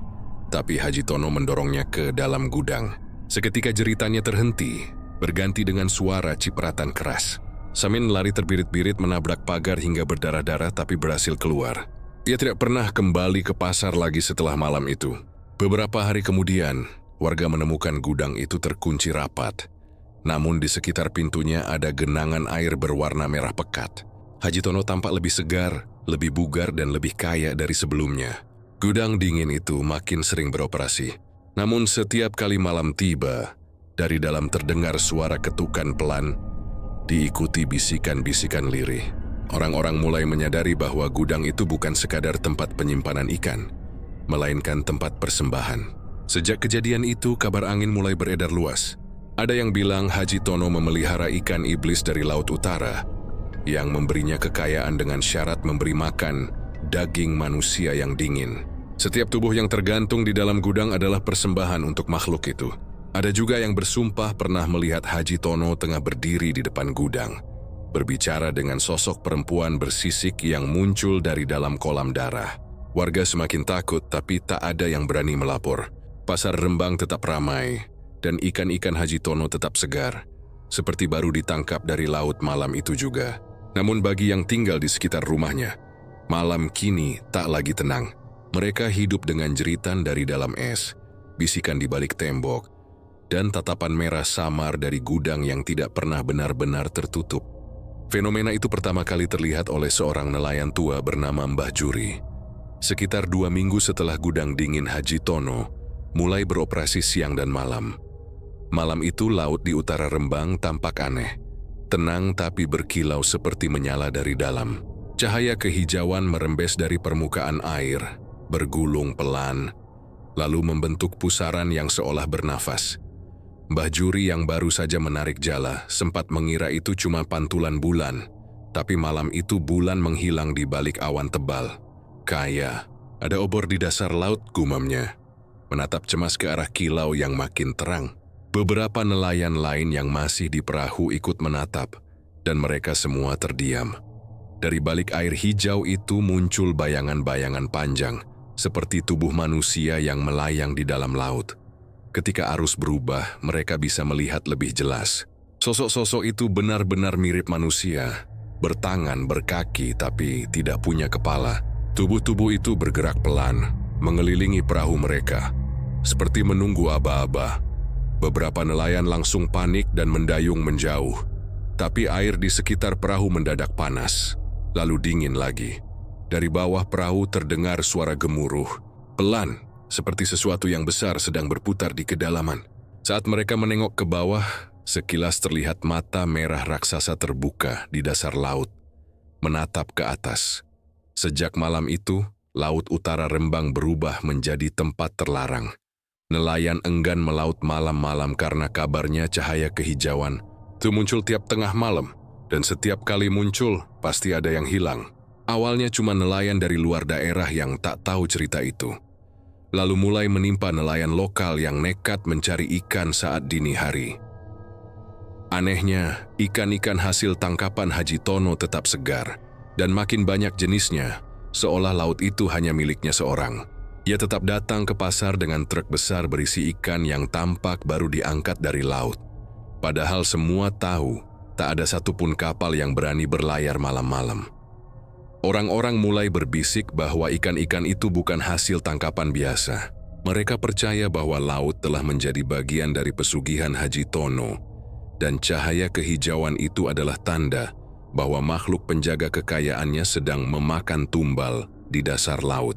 tapi Haji Tono mendorongnya ke dalam gudang. Seketika jeritannya terhenti, berganti dengan suara cipratan keras. Samin lari terbirit-birit menabrak pagar hingga berdarah-darah tapi berhasil keluar. Ia tidak pernah kembali ke pasar lagi setelah malam itu. Beberapa hari kemudian, warga menemukan gudang itu terkunci rapat. Namun di sekitar pintunya ada genangan air berwarna merah pekat. Haji Tono tampak lebih segar, lebih bugar dan lebih kaya dari sebelumnya. Gudang dingin itu makin sering beroperasi. Namun setiap kali malam tiba, dari dalam terdengar suara ketukan pelan, diikuti bisikan-bisikan lirih. Orang-orang mulai menyadari bahwa gudang itu bukan sekadar tempat penyimpanan ikan, melainkan tempat persembahan. Sejak kejadian itu, kabar angin mulai beredar luas. Ada yang bilang Haji Tono memelihara ikan iblis dari Laut Utara, yang memberinya kekayaan dengan syarat memberi makan daging manusia yang dingin. Setiap tubuh yang tergantung di dalam gudang adalah persembahan untuk makhluk itu. Ada juga yang bersumpah pernah melihat Haji Tono tengah berdiri di depan gudang, berbicara dengan sosok perempuan bersisik yang muncul dari dalam kolam darah. Warga semakin takut, tapi tak ada yang berani melapor. Pasar Rembang tetap ramai, dan ikan-ikan Haji Tono tetap segar, seperti baru ditangkap dari laut malam itu juga. Namun bagi yang tinggal di sekitar rumahnya, malam kini tak lagi tenang. Mereka hidup dengan jeritan dari dalam es, bisikan di balik tembok, dan tatapan merah samar dari gudang yang tidak pernah benar-benar tertutup. Fenomena itu pertama kali terlihat oleh seorang nelayan tua bernama Mbah Juri. Sekitar 2 minggu setelah gudang dingin Haji Tono mulai beroperasi siang dan malam. Malam itu laut di utara Rembang tampak aneh. Tenang tapi berkilau seperti menyala dari dalam. Cahaya kehijauan merembes dari permukaan air, bergulung pelan, lalu membentuk pusaran yang seolah bernafas. Mbah Juri yang baru saja menarik jala sempat mengira itu cuma pantulan bulan, tapi malam itu bulan menghilang di balik awan tebal. Kaya, ada obor di dasar laut, gumamnya, menatap cemas ke arah kilau yang makin terang. Beberapa nelayan lain yang masih di perahu ikut menatap, dan mereka semua terdiam. Dari balik air hijau itu muncul bayangan-bayangan panjang, seperti tubuh manusia yang melayang di dalam laut. Ketika arus berubah, mereka bisa melihat lebih jelas. Sosok-sosok itu benar-benar mirip manusia, bertangan, berkaki, tapi tidak punya kepala. Tubuh-tubuh itu bergerak pelan, mengelilingi perahu mereka, seperti menunggu aba-aba. Beberapa nelayan langsung panik dan mendayung menjauh, tapi air di sekitar perahu mendadak panas, lalu dingin lagi. Dari bawah perahu terdengar suara gemuruh, pelan, seperti sesuatu yang besar sedang berputar di kedalaman. Saat mereka menengok ke bawah, sekilas terlihat mata merah raksasa terbuka di dasar laut, menatap ke atas. Sejak malam itu, Laut Utara Rembang berubah menjadi tempat terlarang. Nelayan enggan melaut malam-malam karena kabarnya cahaya kehijauan itu muncul tiap tengah malam, dan setiap kali muncul pasti ada yang hilang. Awalnya cuma nelayan dari luar daerah yang tak tahu cerita itu. Lalu mulai menimpa nelayan lokal yang nekat mencari ikan saat dini hari. Anehnya, ikan-ikan hasil tangkapan Haji Tono tetap segar, dan makin banyak jenisnya, seolah laut itu hanya miliknya seorang. Ia tetap datang ke pasar dengan truk besar berisi ikan yang tampak baru diangkat dari laut. Padahal semua tahu, tak ada satupun kapal yang berani berlayar malam-malam. Orang-orang mulai berbisik bahwa ikan-ikan itu bukan hasil tangkapan biasa. Mereka percaya bahwa laut telah menjadi bagian dari pesugihan Haji Tono, dan cahaya kehijauan itu adalah tanda bahwa makhluk penjaga kekayaannya sedang memakan tumbal di dasar laut.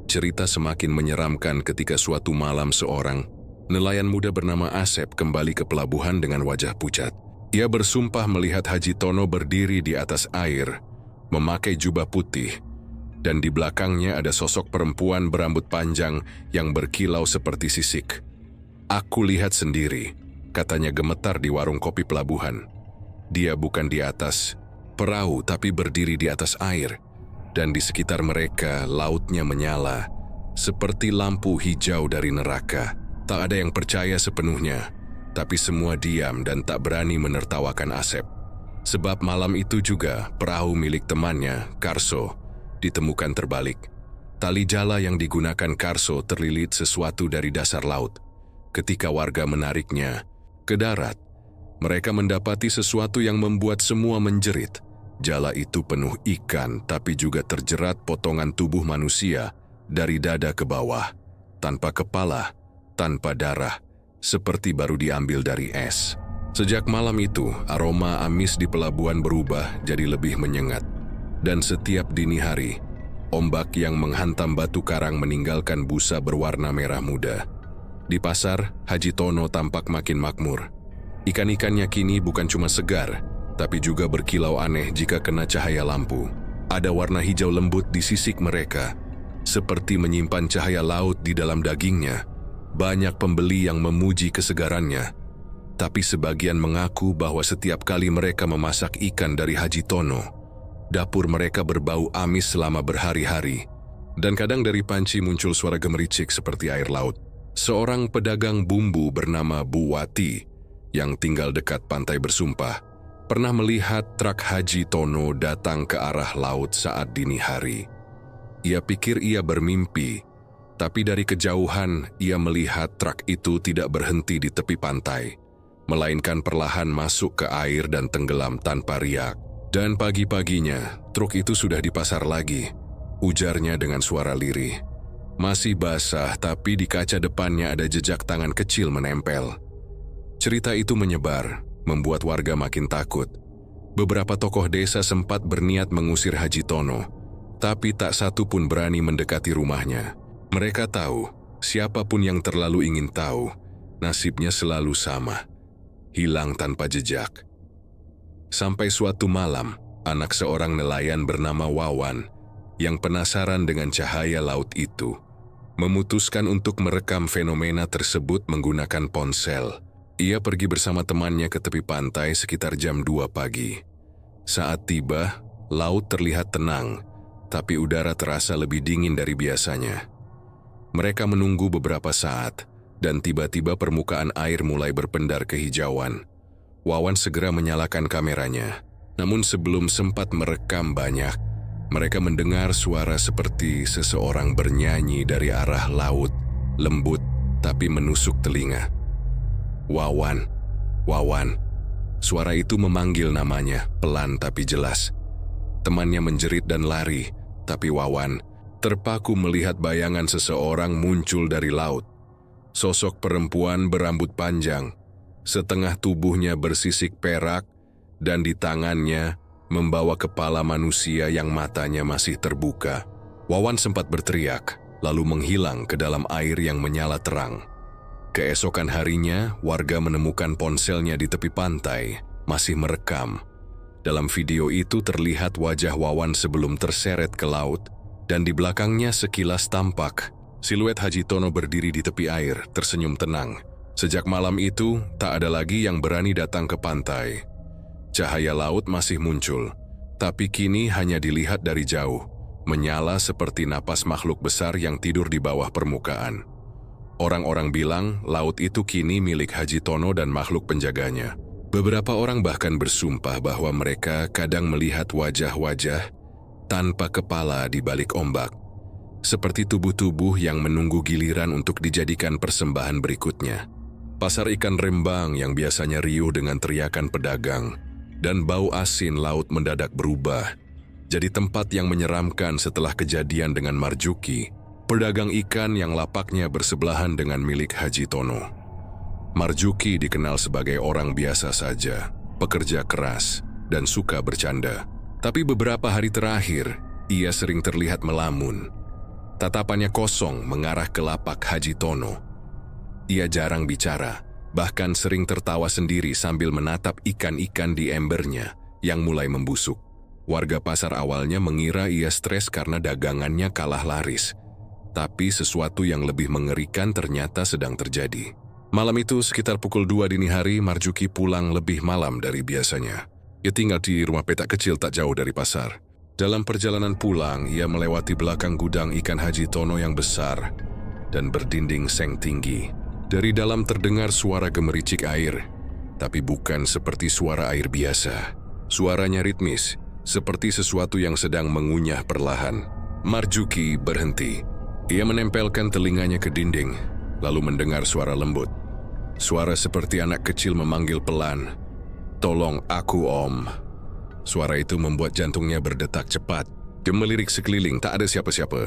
Cerita semakin menyeramkan ketika suatu malam seorang nelayan muda bernama Asep kembali ke pelabuhan dengan wajah pucat. Ia bersumpah melihat Haji Tono berdiri di atas air, memakai jubah putih, dan di belakangnya ada sosok perempuan berambut panjang yang berkilau seperti sisik. "Aku lihat sendiri," katanya gemetar di warung kopi pelabuhan. Dia bukan di atas perahu tapi berdiri di atas air, dan di sekitar mereka lautnya menyala seperti lampu hijau dari neraka. Tak ada yang percaya sepenuhnya, tapi semua diam dan tak berani menertawakan Asep. Sebab malam itu juga perahu milik temannya, Karso, ditemukan terbalik. Tali jala yang digunakan Karso terlilit sesuatu dari dasar laut. Ketika warga menariknya ke darat, mereka mendapati sesuatu yang membuat semua menjerit. Jala itu penuh ikan, tapi juga terjerat potongan tubuh manusia dari dada ke bawah, tanpa kepala, tanpa darah, seperti baru diambil dari es. Sejak malam itu, aroma amis di pelabuhan berubah jadi lebih menyengat. Dan setiap dini hari, ombak yang menghantam batu karang meninggalkan busa berwarna merah muda. Di pasar, Haji Tono tampak makin makmur. Ikan-ikannya kini bukan cuma segar, tapi juga berkilau aneh jika kena cahaya lampu. Ada warna hijau lembut di sisik mereka, seperti menyimpan cahaya laut di dalam dagingnya. Banyak pembeli yang memuji kesegarannya, tapi sebagian mengaku bahwa setiap kali mereka memasak ikan dari Haji Tono, dapur mereka berbau amis selama berhari-hari. Dan kadang dari panci muncul suara gemericik seperti air laut. Seorang pedagang bumbu bernama Bu Wati, yang tinggal dekat pantai bersumpah, pernah melihat truk Haji Tono datang ke arah laut saat dini hari. Ia pikir ia bermimpi, tapi dari kejauhan ia melihat truk itu tidak berhenti di tepi pantai, melainkan perlahan masuk ke air dan tenggelam tanpa riak. Dan pagi-paginya, truk itu sudah di pasar lagi, ujarnya dengan suara lirih. Masih basah, tapi di kaca depannya ada jejak tangan kecil menempel. Cerita itu menyebar, membuat warga makin takut. Beberapa tokoh desa sempat berniat mengusir Haji Tono, tapi tak satu pun berani mendekati rumahnya. Mereka tahu, siapapun yang terlalu ingin tahu, nasibnya selalu sama, hilang tanpa jejak. Sampai suatu malam, anak seorang nelayan bernama Wawan, yang penasaran dengan cahaya laut itu, memutuskan untuk merekam fenomena tersebut menggunakan ponsel. Ia pergi bersama temannya ke tepi pantai sekitar jam 2 pagi. Saat tiba, laut terlihat tenang, tapi udara terasa lebih dingin dari biasanya. Mereka menunggu beberapa saat, dan tiba-tiba permukaan air mulai berpendar kehijauan. Wawan segera menyalakan kameranya, namun sebelum sempat merekam banyak, mereka mendengar suara seperti seseorang bernyanyi dari arah laut, lembut tapi menusuk telinga. Wawan, Wawan. Suara itu memanggil namanya, pelan tapi jelas. Temannya menjerit dan lari, tapi Wawan terpaku melihat bayangan seseorang muncul dari laut. Sosok perempuan berambut panjang, setengah tubuhnya bersisik perak, dan di tangannya membawa kepala manusia yang matanya masih terbuka. Wawan sempat berteriak, lalu menghilang ke dalam air yang menyala terang. Keesokan harinya, warga menemukan ponselnya di tepi pantai, masih merekam. Dalam video itu terlihat wajah Wawan sebelum terseret ke laut, dan di belakangnya sekilas tampak siluet Haji Tono berdiri di tepi air, tersenyum tenang. Sejak malam itu, tak ada lagi yang berani datang ke pantai. Cahaya laut masih muncul, tapi kini hanya dilihat dari jauh, menyala seperti napas makhluk besar yang tidur di bawah permukaan. Orang-orang bilang laut itu kini milik Haji Tono dan makhluk penjaganya. Beberapa orang bahkan bersumpah bahwa mereka kadang melihat wajah-wajah tanpa kepala di balik ombak, seperti tubuh-tubuh yang menunggu giliran untuk dijadikan persembahan berikutnya. Pasar ikan Rembang yang biasanya riuh dengan teriakan pedagang dan bau asin laut mendadak berubah jadi tempat yang menyeramkan setelah kejadian dengan Marjuki, pedagang ikan yang lapaknya bersebelahan dengan milik Haji Tono. Marjuki dikenal sebagai orang biasa saja, pekerja keras, dan suka bercanda. Tapi beberapa hari terakhir, ia sering terlihat melamun. Tatapannya kosong mengarah ke lapak Haji Tono. Ia jarang bicara, bahkan sering tertawa sendiri sambil menatap ikan-ikan di embernya yang mulai membusuk. Warga pasar awalnya mengira ia stres karena dagangannya kalah laris. Tapi sesuatu yang lebih mengerikan ternyata sedang terjadi. Malam itu sekitar pukul 2 dini hari, Marjuki pulang lebih malam dari biasanya. Ia tinggal di rumah petak kecil tak jauh dari pasar. Dalam perjalanan pulang, ia melewati belakang gudang ikan Haji Tono yang besar dan berdinding seng tinggi. Dari dalam terdengar suara gemericik air, tapi bukan seperti suara air biasa. Suaranya ritmis, seperti sesuatu yang sedang mengunyah perlahan. Marjuki berhenti. Ia menempelkan telinganya ke dinding, lalu mendengar suara lembut. Suara seperti anak kecil memanggil pelan, "Tolong aku, Om." Suara itu membuat jantungnya berdetak cepat. Dia melirik sekeliling, tak ada siapa-siapa.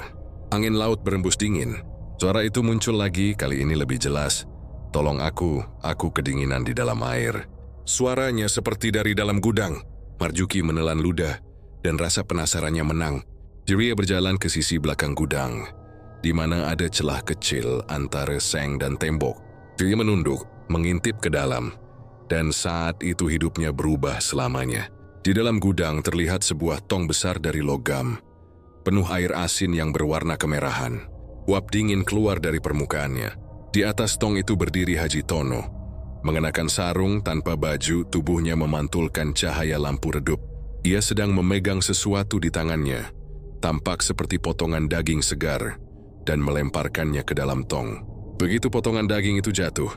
Angin laut berembus dingin. Suara itu muncul lagi, kali ini lebih jelas. "Tolong aku kedinginan di dalam air." Suaranya seperti dari dalam gudang. Marjuki menelan ludah, dan rasa penasarannya menang. Jiria berjalan ke sisi belakang gudang, di mana ada celah kecil antara seng dan tembok. Dia menunduk, mengintip ke dalam, dan saat itu hidupnya berubah selamanya. Di dalam gudang terlihat sebuah tong besar dari logam, penuh air asin yang berwarna kemerahan. Uap dingin keluar dari permukaannya. Di atas tong itu berdiri Haji Tono. Mengenakan sarung tanpa baju, tubuhnya memantulkan cahaya lampu redup. Ia sedang memegang sesuatu di tangannya, tampak seperti potongan daging segar, dan melemparkannya ke dalam tong. Begitu potongan daging itu jatuh,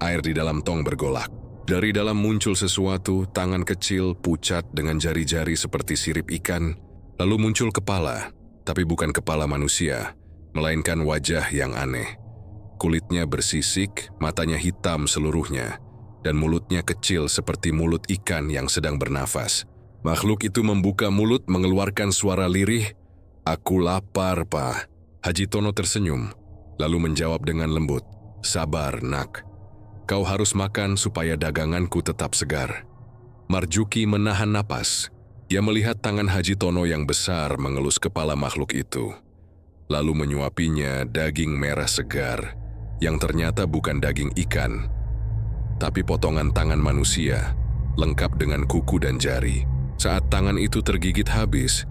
air di dalam tong bergolak. Dari dalam muncul sesuatu, tangan kecil pucat dengan jari-jari seperti sirip ikan, lalu muncul kepala, tapi bukan kepala manusia, melainkan wajah yang aneh. Kulitnya bersisik, matanya hitam seluruhnya, dan mulutnya kecil seperti mulut ikan yang sedang bernafas. Makhluk itu membuka mulut mengeluarkan suara lirih, "Aku lapar, Pak." Haji Tono tersenyum, lalu menjawab dengan lembut, "Sabar, Nak. Kau harus makan supaya daganganku tetap segar." Marjuki menahan napas. Ia melihat tangan Haji Tono yang besar mengelus kepala makhluk itu, lalu menyuapinya daging merah segar, yang ternyata bukan daging ikan, tapi potongan tangan manusia, lengkap dengan kuku dan jari. Saat tangan itu tergigit habis,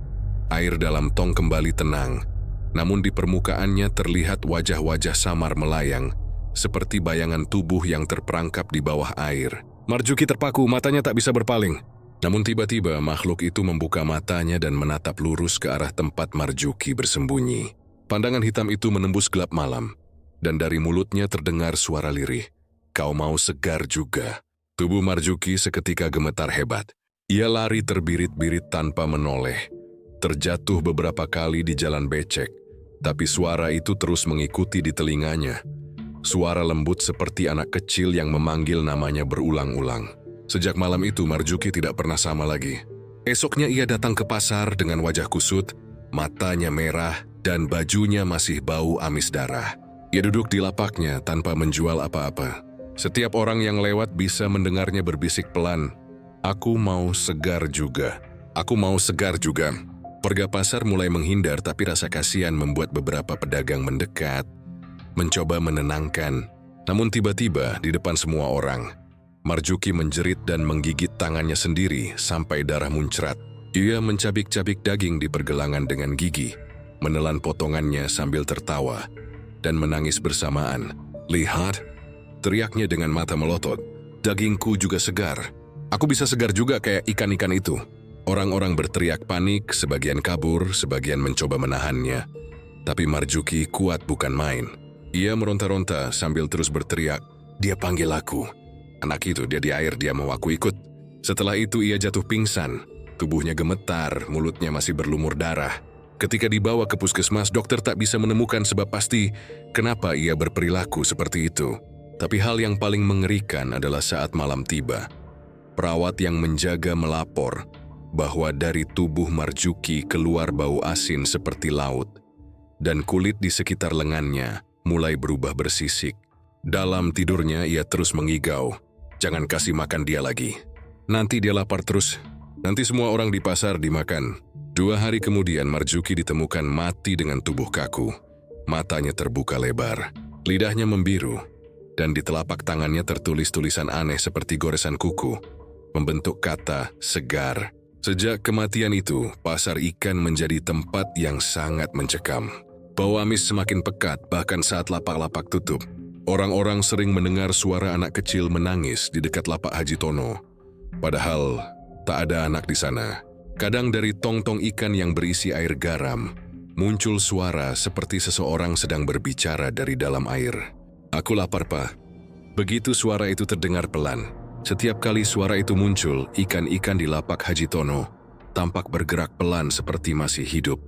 air dalam tong kembali tenang, namun di permukaannya terlihat wajah-wajah samar melayang, seperti bayangan tubuh yang terperangkap di bawah air. Marjuki terpaku, matanya tak bisa berpaling. Namun tiba-tiba makhluk itu membuka matanya dan menatap lurus ke arah tempat Marjuki bersembunyi. Pandangan hitam itu menembus gelap malam, dan dari mulutnya terdengar suara lirih, "Kau mau segar juga?" Tubuh Marjuki seketika gemetar hebat. Ia lari terbirit-birit tanpa menoleh, terjatuh beberapa kali di jalan becek, tapi suara itu terus mengikuti di telinganya. Suara lembut seperti anak kecil yang memanggil namanya berulang-ulang. Sejak malam itu Marjuki tidak pernah sama lagi. Esoknya ia datang ke pasar dengan wajah kusut, matanya merah, dan bajunya masih bau amis darah. Ia duduk di lapaknya tanpa menjual apa-apa. Setiap orang yang lewat bisa mendengarnya berbisik pelan, "Aku mau segar juga. Aku mau segar juga." Warga pasar mulai menghindar, tapi rasa kasihan membuat beberapa pedagang mendekat, mencoba menenangkan. Namun tiba-tiba di depan semua orang, Marjuki menjerit dan menggigit tangannya sendiri sampai darah muncrat. Ia mencabik-cabik daging di pergelangan dengan gigi, menelan potongannya sambil tertawa, dan menangis bersamaan. "Lihat," teriaknya dengan mata melotot, "dagingku juga segar. Aku bisa segar juga kayak ikan-ikan itu." Orang-orang berteriak panik, sebagian kabur, sebagian mencoba menahannya. Tapi Marjuki kuat bukan main. Ia meronta-ronta sambil terus berteriak, "Dia panggil aku. Anak itu, dia di air, dia mau aku ikut." Setelah itu ia jatuh pingsan. Tubuhnya gemetar, mulutnya masih berlumur darah. Ketika dibawa ke puskesmas, dokter tak bisa menemukan sebab pasti kenapa ia berperilaku seperti itu. Tapi hal yang paling mengerikan adalah saat malam tiba. Perawat yang menjaga melapor bahwa dari tubuh Marjuki keluar bau asin seperti laut, dan kulit di sekitar lengannya mulai berubah bersisik. Dalam tidurnya ia terus mengigau, "Jangan kasih makan dia lagi. Nanti dia lapar terus. Nanti semua orang di pasar dimakan." 2 hari kemudian Marjuki ditemukan mati dengan tubuh kaku. Matanya terbuka lebar, lidahnya membiru, dan di telapak tangannya tertulis tulisan aneh seperti goresan kuku, membentuk kata segar. Sejak kematian itu, pasar ikan menjadi tempat yang sangat mencekam. Bau amis semakin pekat bahkan saat lapak-lapak tutup. Orang-orang sering mendengar suara anak kecil menangis di dekat lapak Haji Tono. Padahal tak ada anak di sana. Kadang dari tong-tong ikan yang berisi air garam, muncul suara seperti seseorang sedang berbicara dari dalam air. "Aku lapar, Pak." Begitu suara itu terdengar pelan. Setiap kali suara itu muncul, ikan-ikan di lapak Haji Tono tampak bergerak pelan seperti masih hidup.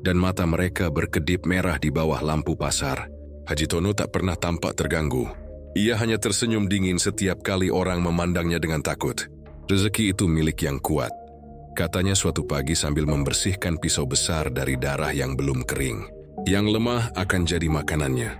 dan mata mereka berkedip merah di bawah lampu pasar. Haji Tono tak pernah tampak terganggu. Ia hanya tersenyum dingin setiap kali orang memandangnya dengan takut. Rezeki itu milik yang kuat, katanya suatu pagi sambil membersihkan pisau besar dari darah yang belum kering. Yang lemah akan jadi makanannya.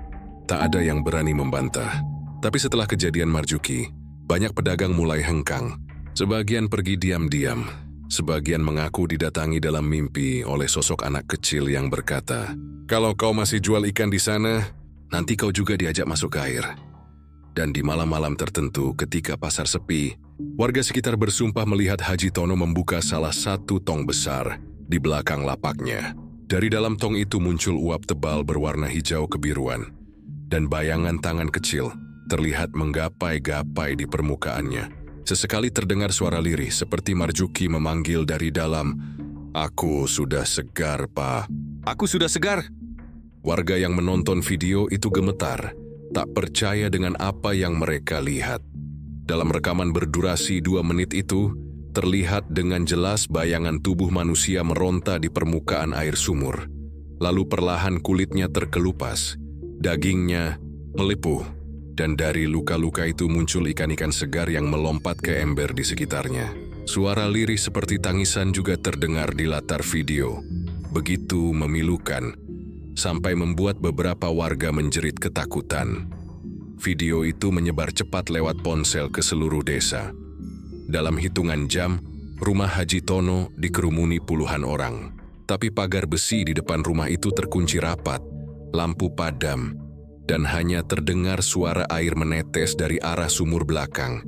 Tak ada yang berani membantah. Tapi setelah kejadian Marjuki, banyak pedagang mulai hengkang. Sebagian pergi diam-diam. Sebagian mengaku didatangi dalam mimpi oleh sosok anak kecil yang berkata, "Kalau kau masih jual ikan di sana, nanti kau juga diajak masuk ke air." Dan di malam-malam tertentu ketika pasar sepi, warga sekitar bersumpah melihat Haji Tono membuka salah satu tong besar di belakang lapaknya. Dari dalam tong itu muncul uap tebal berwarna hijau kebiruan, dan bayangan tangan kecil terlihat menggapai-gapai di permukaannya. Sesekali terdengar suara lirih seperti Marjuki memanggil dari dalam, "Aku sudah segar, Pak. Aku sudah segar." Warga yang menonton video itu gemetar, tak percaya dengan apa yang mereka lihat. Dalam rekaman berdurasi 2 menit itu, terlihat dengan jelas bayangan tubuh manusia meronta di permukaan air sumur. Lalu perlahan kulitnya terkelupas, dagingnya melepuh, dan dari luka-luka itu muncul ikan-ikan segar yang melompat ke ember di sekitarnya. Suara lirih seperti tangisan juga terdengar di latar video. Begitu memilukan, sampai membuat beberapa warga menjerit ketakutan. Video itu menyebar cepat lewat ponsel ke seluruh desa. Dalam hitungan jam, rumah Haji Tono dikerumuni puluhan orang. Tapi pagar besi di depan rumah itu terkunci rapat, lampu padam, dan hanya terdengar suara air menetes dari arah sumur belakang.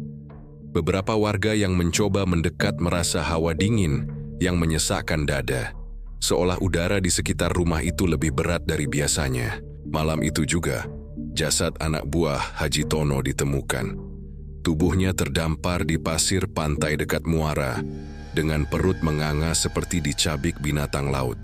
Beberapa warga yang mencoba mendekat merasa hawa dingin yang menyesakkan dada, seolah udara di sekitar rumah itu lebih berat dari biasanya. Malam itu juga, jasad anak buah Haji Tono ditemukan. Tubuhnya terdampar di pasir pantai dekat muara, dengan perut menganga seperti dicabik binatang laut.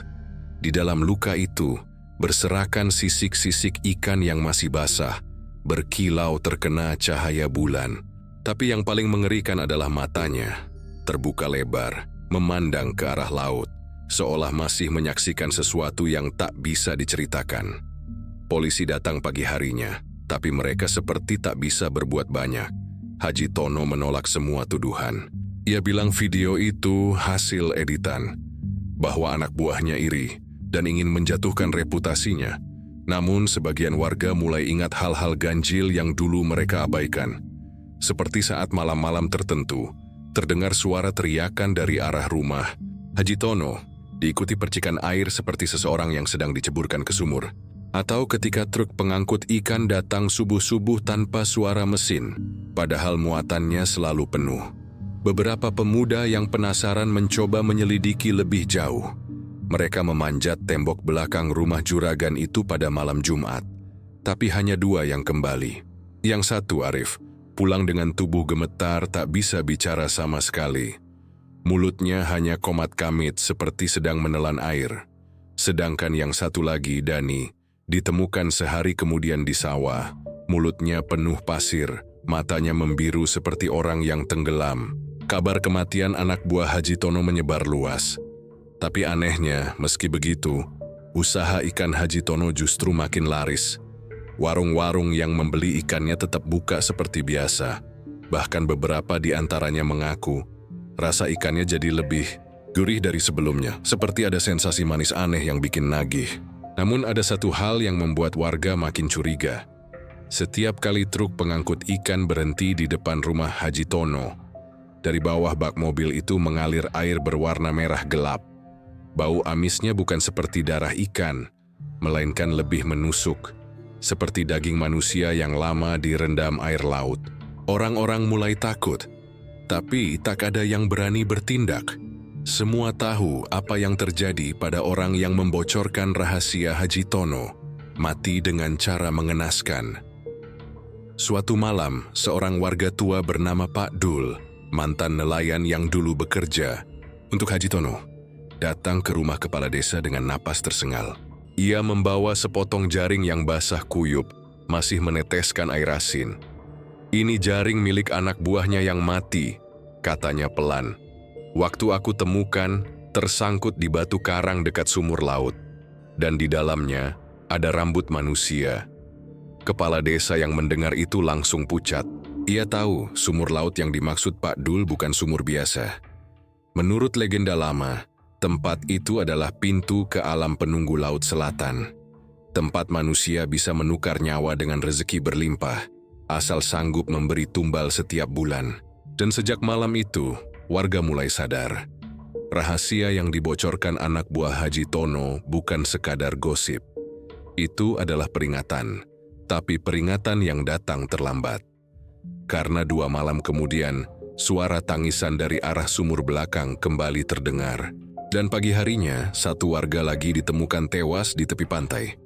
Di dalam luka itu, berserakan sisik-sisik ikan yang masih basah, berkilau terkena cahaya bulan. Tapi yang paling mengerikan adalah matanya, terbuka lebar, memandang ke arah laut, seolah masih menyaksikan sesuatu yang tak bisa diceritakan. Polisi datang pagi harinya, tapi mereka seperti tak bisa berbuat banyak. Haji Tono menolak semua tuduhan. Ia bilang video itu hasil editan, bahwa anak buahnya iri dan ingin menjatuhkan reputasinya. Namun sebagian warga mulai ingat hal-hal ganjil yang dulu mereka abaikan. Seperti saat malam-malam tertentu, terdengar suara teriakan dari arah rumah Haji Tono, diikuti percikan air seperti seseorang yang sedang diceburkan ke sumur. Atau ketika truk pengangkut ikan datang subuh-subuh tanpa suara mesin, padahal muatannya selalu penuh. Beberapa pemuda yang penasaran mencoba menyelidiki lebih jauh. Mereka memanjat tembok belakang rumah juragan itu pada malam Jumat. Tapi hanya 2 yang kembali. Yang satu, Arif, pulang dengan tubuh gemetar tak bisa bicara sama sekali. Mulutnya hanya komat kamit seperti sedang menelan air. Sedangkan yang satu lagi, Dani, ditemukan sehari kemudian di sawah, mulutnya penuh pasir, matanya membiru seperti orang yang tenggelam. Kabar kematian anak buah Haji Tono menyebar luas. Tapi anehnya, meski begitu, usaha ikan Haji Tono justru makin laris. Warung-warung yang membeli ikannya tetap buka seperti biasa. Bahkan beberapa di antaranya mengaku, rasa ikannya jadi lebih gurih dari sebelumnya, seperti ada sensasi manis aneh yang bikin nagih. Namun ada satu hal yang membuat warga makin curiga. Setiap kali truk pengangkut ikan berhenti di depan rumah Haji Tono, dari bawah bak mobil itu mengalir air berwarna merah gelap. Bau amisnya bukan seperti darah ikan, melainkan lebih menusuk, seperti daging manusia yang lama direndam air laut. Orang-orang mulai takut, tapi tak ada yang berani bertindak. Semua tahu apa yang terjadi pada orang yang membocorkan rahasia Haji Tono, mati dengan cara mengenaskan. Suatu malam, seorang warga tua bernama Pak Dul, mantan nelayan yang dulu bekerja untuk Haji Tono, datang ke rumah kepala desa dengan napas tersengal. Ia membawa sepotong jaring yang basah kuyup, masih meneteskan air asin. "Ini jaring milik anak buahnya yang mati," katanya pelan. "Waktu aku temukan, tersangkut di batu karang dekat sumur laut. dan di dalamnya ada rambut manusia. Kepala desa yang mendengar itu langsung pucat. Ia tahu sumur laut yang dimaksud Pak Dul bukan sumur biasa. Menurut legenda lama, tempat itu adalah pintu ke alam penunggu laut selatan. Tempat manusia bisa menukar nyawa dengan rezeki berlimpah, asal sanggup memberi tumbal setiap bulan. Dan sejak malam itu, warga mulai sadar. Rahasia yang dibocorkan anak buah Haji Tono bukan sekadar gosip. Itu adalah peringatan, tapi peringatan yang datang terlambat. Karena 2 malam kemudian, suara tangisan dari arah sumur belakang kembali terdengar. Dan pagi harinya, satu warga lagi ditemukan tewas di tepi pantai.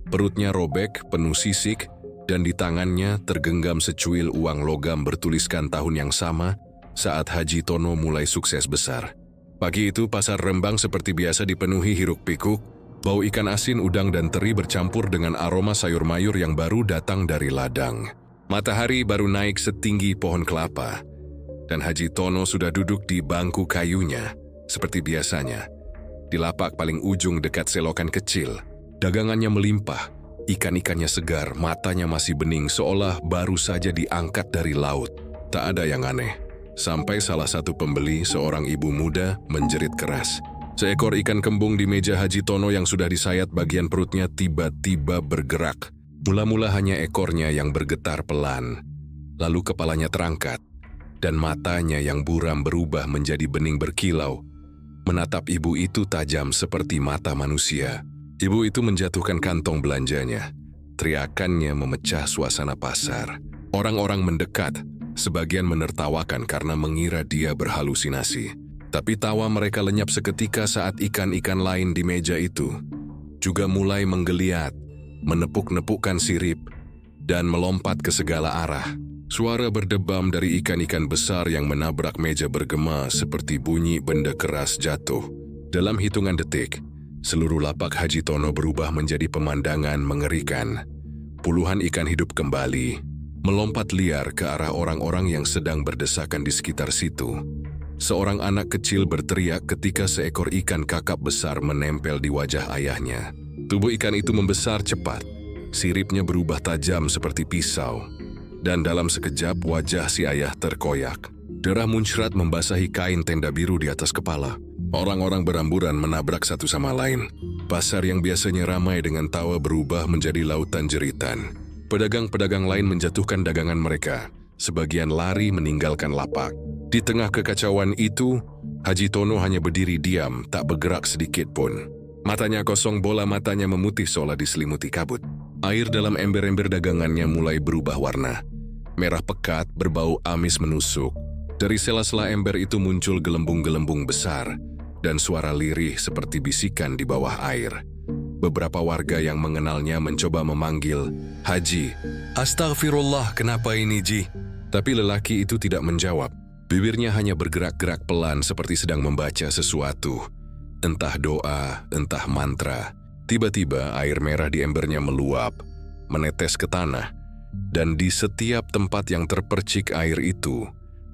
Perutnya robek, penuh sisik, dan di tangannya tergenggam secuil uang logam bertuliskan tahun yang sama saat Haji Tono mulai sukses besar. Pagi itu pasar Rembang seperti biasa dipenuhi hiruk-pikuk, bau ikan asin, udang dan teri bercampur dengan aroma sayur mayur yang baru datang dari ladang. Matahari baru naik setinggi pohon kelapa, dan Haji Tono sudah duduk di bangku kayunya, seperti biasanya. Di lapak paling ujung dekat selokan kecil, dagangannya melimpah, ikan-ikannya segar, matanya masih bening seolah baru saja diangkat dari laut. Tak ada yang aneh, sampai salah satu pembeli, seorang ibu muda, menjerit keras. Seekor ikan kembung di meja Haji Tono yang sudah disayat bagian perutnya tiba-tiba bergerak. Mula-mula hanya ekornya yang bergetar pelan, lalu kepalanya terangkat, dan matanya yang buram berubah menjadi bening berkilau, menatap ibu itu tajam seperti mata manusia. Ibu itu menjatuhkan kantong belanjanya. Teriakannya memecah suasana pasar. Orang-orang mendekat, sebagian menertawakan karena mengira dia berhalusinasi. Tapi tawa mereka lenyap seketika saat ikan-ikan lain di meja itu juga mulai menggeliat, menepuk-nepukkan sirip, dan melompat ke segala arah. Suara berdebam dari ikan-ikan besar yang menabrak meja bergema seperti bunyi benda keras jatuh. Dalam hitungan detik, seluruh lapak Haji Tono berubah menjadi pemandangan mengerikan. Puluhan ikan hidup kembali, melompat liar ke arah orang-orang yang sedang berdesakan di sekitar situ. Seorang anak kecil berteriak ketika seekor ikan kakap besar menempel di wajah ayahnya. Tubuh ikan itu membesar cepat, siripnya berubah tajam seperti pisau, dan dalam sekejap wajah si ayah terkoyak. Darah muncrat membasahi kain tenda biru di atas kepala. Orang-orang beramburan menabrak satu sama lain. Pasar yang biasanya ramai dengan tawa berubah menjadi lautan jeritan. Pedagang-pedagang lain menjatuhkan dagangan mereka. Sebagian lari meninggalkan lapak. Di tengah kekacauan itu, Haji Tono hanya berdiri diam, tak bergerak sedikit pun. Matanya kosong, bola matanya memutih seolah diselimuti kabut. Air dalam ember-ember dagangannya mulai berubah warna. Merah pekat, berbau amis menusuk. Dari sela-sela ember itu muncul gelembung-gelembung besar, dan suara lirih seperti bisikan di bawah air. Beberapa warga yang mengenalnya mencoba memanggil, "Haji." "Astagfirullah, kenapa ini, Ji?" Tapi lelaki itu tidak menjawab. Bibirnya hanya bergerak-gerak pelan seperti sedang membaca sesuatu. Entah doa, entah mantra. Tiba-tiba air merah di embernya meluap, menetes ke tanah. Dan di setiap tempat yang terpercik air itu,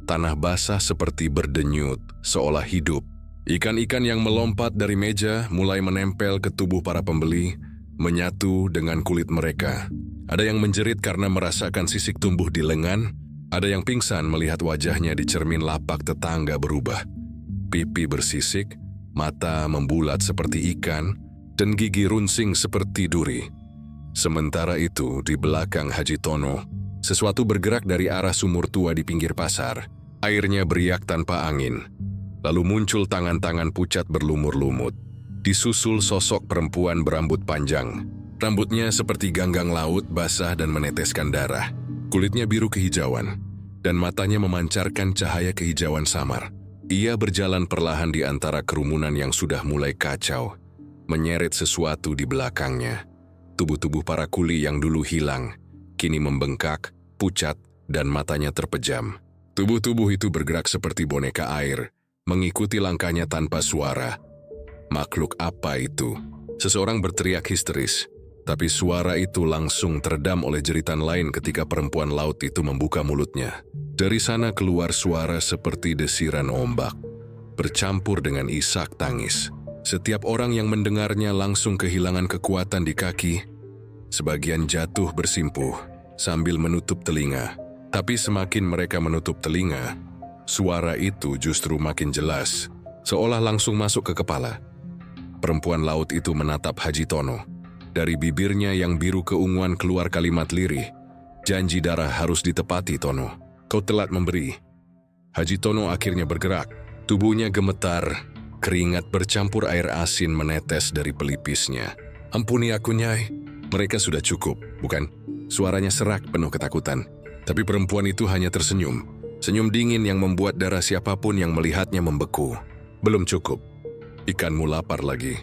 tanah basah seperti berdenyut, seolah hidup. Ikan-ikan yang melompat dari meja mulai menempel ke tubuh para pembeli, menyatu dengan kulit mereka. Ada yang menjerit karena merasakan sisik tumbuh di lengan, ada yang pingsan melihat wajahnya di cermin lapak tetangga berubah. Pipi bersisik, mata membulat seperti ikan, dan gigi runsing seperti duri. Sementara itu, di belakang Haji Tono, sesuatu bergerak dari arah sumur tua di pinggir pasar. Airnya beriak tanpa angin. Lalu muncul tangan-tangan pucat berlumur-lumut. Disusul sosok perempuan berambut panjang. Rambutnya seperti ganggang laut, basah dan meneteskan darah. Kulitnya biru kehijauan, dan matanya memancarkan cahaya kehijauan samar. Ia berjalan perlahan di antara kerumunan yang sudah mulai kacau, menyeret sesuatu di belakangnya. Tubuh-tubuh para kuli yang dulu hilang, kini membengkak, pucat, dan matanya terpejam. Tubuh-tubuh itu bergerak seperti boneka air, mengikuti langkahnya tanpa suara. Makhluk apa itu? Seseorang berteriak histeris, tapi suara itu langsung teredam oleh jeritan lain ketika perempuan laut itu membuka mulutnya. Dari sana keluar suara seperti desiran ombak, bercampur dengan isak tangis. Setiap orang yang mendengarnya langsung kehilangan kekuatan di kaki. Sebagian jatuh bersimpuh sambil menutup telinga. Tapi semakin mereka menutup telinga, suara itu justru makin jelas, seolah langsung masuk ke kepala. Perempuan laut itu menatap Haji Tono. Dari bibirnya yang biru keunguan keluar kalimat lirih. Janji darah harus ditepati, Tono. Kau telat memberi. Haji Tono akhirnya bergerak. Tubuhnya gemetar. Keringat bercampur air asin menetes dari pelipisnya. Ampuni aku, Nyai. Mereka sudah cukup, bukan? Suaranya serak penuh ketakutan. Tapi perempuan itu hanya tersenyum. Senyum dingin yang membuat darah siapapun yang melihatnya membeku. Belum cukup. Ikanmu lapar lagi.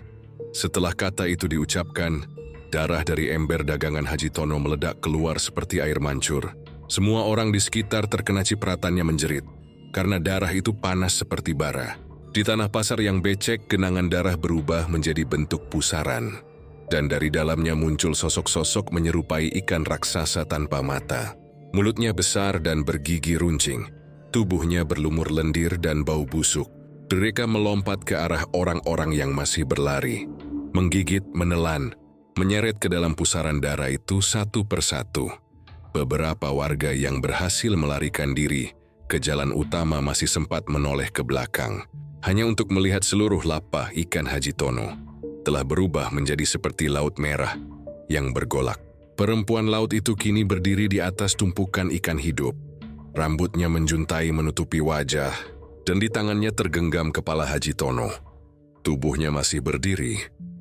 Setelah kata itu diucapkan, darah dari ember dagangan Haji Tono meledak keluar seperti air mancur. Semua orang di sekitar terkena cipratannya menjerit, karena darah itu panas seperti bara. Di tanah pasar yang becek, genangan darah berubah menjadi bentuk pusaran. Dan dari dalamnya muncul sosok-sosok menyerupai ikan raksasa tanpa mata. Mulutnya besar dan bergigi runcing. Tubuhnya berlumur lendir dan bau busuk. Mereka melompat ke arah orang-orang yang masih berlari. Menggigit, menelan, menyeret ke dalam pusaran darah itu satu persatu. Beberapa warga yang berhasil melarikan diri ke jalan utama masih sempat menoleh ke belakang. Hanya untuk melihat seluruh lapah ikan Haji Tono telah berubah menjadi seperti laut merah yang bergolak. Perempuan laut itu kini berdiri di atas tumpukan ikan hidup. Rambutnya menjuntai menutupi wajah, dan di tangannya tergenggam kepala Haji Tono. Tubuhnya masih berdiri,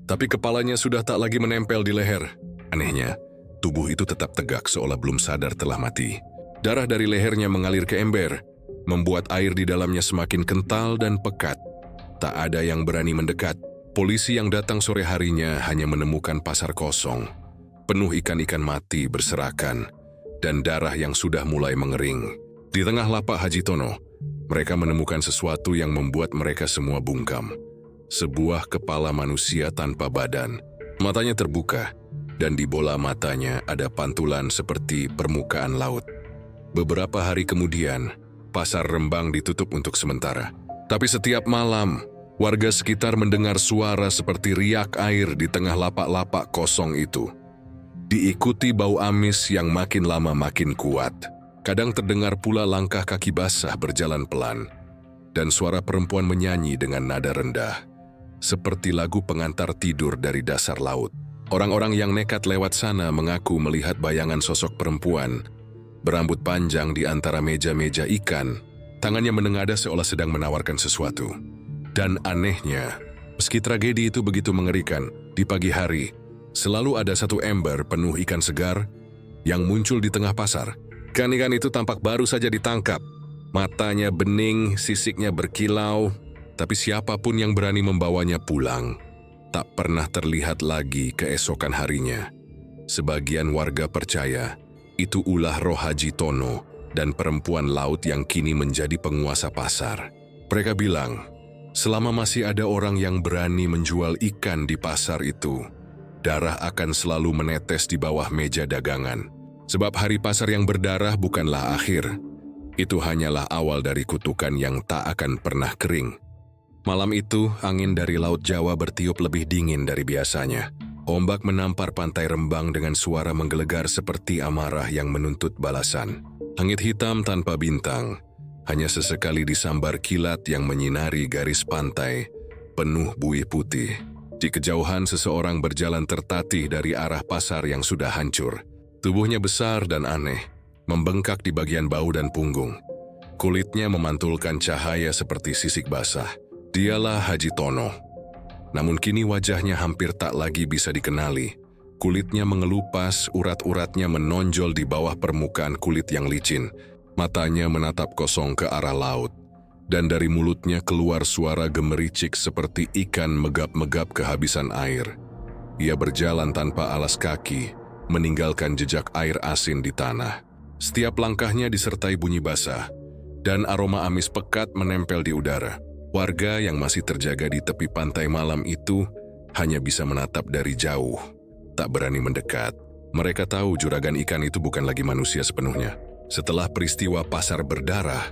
tapi kepalanya sudah tak lagi menempel di leher. Anehnya, tubuh itu tetap tegak seolah belum sadar telah mati. Darah dari lehernya mengalir ke ember, membuat air di dalamnya semakin kental dan pekat. Tak ada yang berani mendekat. Polisi yang datang sore harinya hanya menemukan pasar kosong, penuh ikan-ikan mati berserakan, dan darah yang sudah mulai mengering. Di tengah lapak Haji Tono, mereka menemukan sesuatu yang membuat mereka semua bungkam. Sebuah kepala manusia tanpa badan. Matanya terbuka, dan di bola matanya ada pantulan seperti permukaan laut. Beberapa hari kemudian, pasar Rembang ditutup untuk sementara. Tapi setiap malam, warga sekitar mendengar suara seperti riak air di tengah lapak-lapak kosong itu. Diikuti bau amis yang makin lama makin kuat. Kadang terdengar pula langkah kaki basah berjalan pelan. Dan suara perempuan menyanyi dengan nada rendah. Seperti lagu pengantar tidur dari dasar laut. Orang-orang yang nekat lewat sana mengaku melihat bayangan sosok perempuan berambut panjang di antara meja-meja ikan. Tangannya menengadah seolah sedang menawarkan sesuatu. Dan anehnya, meski tragedi itu begitu mengerikan, di pagi hari selalu ada satu ember penuh ikan segar yang muncul di tengah pasar. Ikan-ikan itu tampak baru saja ditangkap. Matanya bening, sisiknya berkilau, tapi siapapun yang berani membawanya pulang tak pernah terlihat lagi keesokan harinya. Sebagian warga percaya itu ulah roh Haji Tono dan perempuan laut yang kini menjadi penguasa pasar. Mereka bilang, selama masih ada orang yang berani menjual ikan di pasar itu, darah akan selalu menetes di bawah meja dagangan. Sebab hari pasar yang berdarah bukanlah akhir. Itu hanyalah awal dari kutukan yang tak akan pernah kering. Malam itu, angin dari Laut Jawa bertiup lebih dingin dari biasanya. Ombak menampar pantai Rembang dengan suara menggelegar seperti amarah yang menuntut balasan. Langit hitam tanpa bintang, hanya sesekali disambar kilat yang menyinari garis pantai, penuh buih putih. Di kejauhan seseorang berjalan tertatih dari arah pasar yang sudah hancur. Tubuhnya besar dan aneh, membengkak di bagian bahu dan punggung. Kulitnya memantulkan cahaya seperti sisik basah. Dialah Haji Tono. Namun kini wajahnya hampir tak lagi bisa dikenali. Kulitnya mengelupas, urat-uratnya menonjol di bawah permukaan kulit yang licin. Matanya menatap kosong ke arah laut. Dan dari mulutnya keluar suara gemericik seperti ikan megap-megap kehabisan air. Ia berjalan tanpa alas kaki, meninggalkan jejak air asin di tanah. Setiap langkahnya disertai bunyi basah, dan aroma amis pekat menempel di udara. Warga yang masih terjaga di tepi pantai malam itu hanya bisa menatap dari jauh, tak berani mendekat. Mereka tahu juragan ikan itu bukan lagi manusia sepenuhnya. Setelah peristiwa pasar berdarah,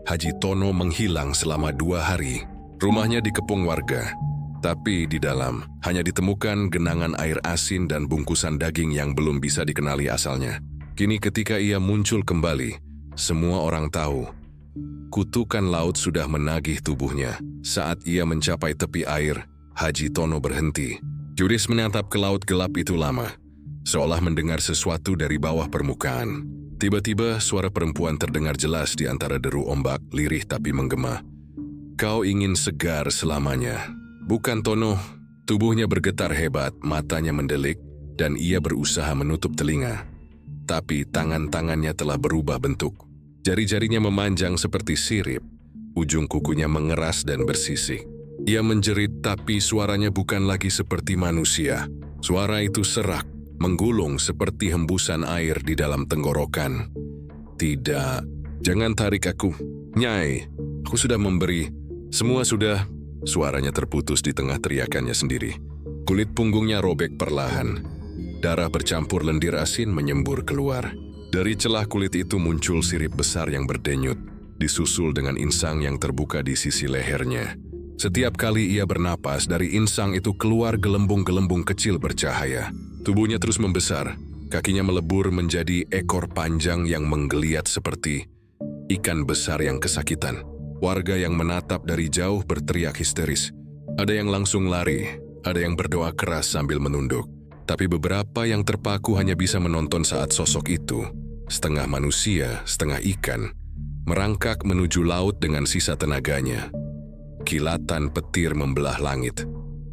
Haji Tono menghilang selama 2 hari. Rumahnya dikepung warga, Tapi di dalam hanya ditemukan genangan air asin dan bungkusan daging yang belum bisa dikenali asalnya. Kini ketika ia muncul kembali, semua orang tahu kutukan laut sudah menagih tubuhnya. Saat ia mencapai tepi air, Haji Tono berhenti. Yuris menatap ke laut gelap itu lama, seolah mendengar sesuatu dari bawah permukaan. Tiba-tiba suara perempuan terdengar jelas di antara deru ombak, lirih tapi menggema. "Kau ingin segar selamanya." "Bukan, Tono." Tubuhnya bergetar hebat, matanya mendelik, dan ia berusaha menutup telinga. Tapi tangan-tangannya telah berubah bentuk. Jari-jarinya memanjang seperti sirip, ujung kukunya mengeras dan bersisik. Ia menjerit, tapi suaranya bukan lagi seperti manusia. Suara itu serak, menggulung seperti hembusan air di dalam tenggorokan. "Tidak, jangan tarik aku. Nyai, aku sudah memberi. Semua sudah..." Suaranya terputus di tengah teriakannya sendiri. Kulit punggungnya robek perlahan. Darah bercampur lendir asin menyembur keluar. Dari celah kulit itu muncul sirip besar yang berdenyut, disusul dengan insang yang terbuka di sisi lehernya. Setiap kali ia bernapas, dari insang itu keluar gelembung-gelembung kecil bercahaya. Tubuhnya terus membesar, kakinya melebur menjadi ekor panjang yang menggeliat seperti ikan besar yang kesakitan. Warga yang menatap dari jauh berteriak histeris. Ada yang langsung lari, ada yang berdoa keras sambil menunduk. Tapi beberapa yang terpaku hanya bisa menonton saat sosok itu, setengah manusia, setengah ikan, merangkak menuju laut dengan sisa tenaganya. Kilatan petir membelah langit,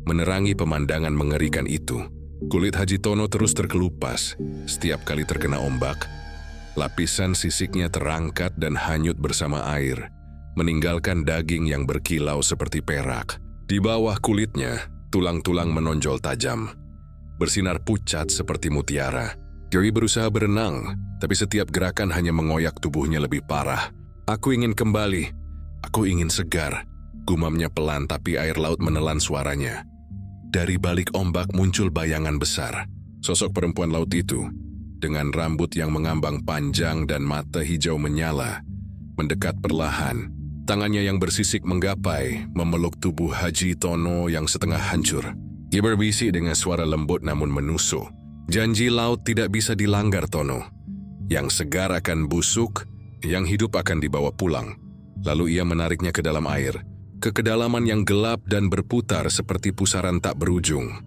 menerangi pemandangan mengerikan itu. Kulit Haji Tono terus terkelupas. Setiap kali terkena ombak, lapisan sisiknya terangkat dan hanyut bersama air, meninggalkan daging yang berkilau seperti perak. Di bawah kulitnya, tulang-tulang menonjol tajam, bersinar pucat seperti mutiara. Joey berusaha berenang, tapi setiap gerakan hanya mengoyak tubuhnya lebih parah. "Aku ingin kembali. Aku ingin segar," gumamnya pelan, tapi air laut menelan suaranya. Dari balik ombak muncul bayangan besar. Sosok perempuan laut itu, dengan rambut yang mengambang panjang dan mata hijau menyala, mendekat perlahan. Tangannya yang bersisik menggapai, memeluk tubuh Haji Tono yang setengah hancur. Ia berbisik dengan suara lembut namun menusuk. "Janji laut tidak bisa dilanggar, Tono. Yang segar akan busuk, yang hidup akan dibawa pulang." Lalu ia menariknya ke dalam air, ke kedalaman yang gelap dan berputar seperti pusaran tak berujung.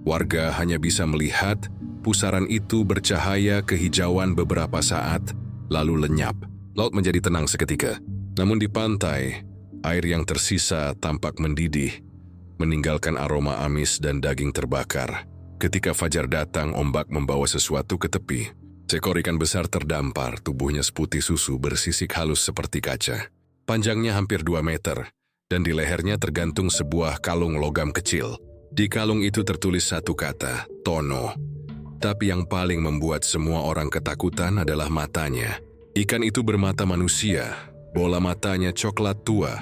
Warga hanya bisa melihat pusaran itu bercahaya kehijauan beberapa saat, lalu lenyap. Laut menjadi tenang seketika. Namun di pantai, air yang tersisa tampak mendidih, meninggalkan aroma amis dan daging terbakar. Ketika fajar datang, ombak membawa sesuatu ke tepi. Seekor ikan besar terdampar, tubuhnya seputih susu bersisik halus seperti kaca. Panjangnya hampir 2 meter, dan di lehernya tergantung sebuah kalung logam kecil. Di kalung itu tertulis satu kata, Tono. Tapi yang paling membuat semua orang ketakutan adalah matanya. Ikan itu bermata manusia, bola matanya coklat tua,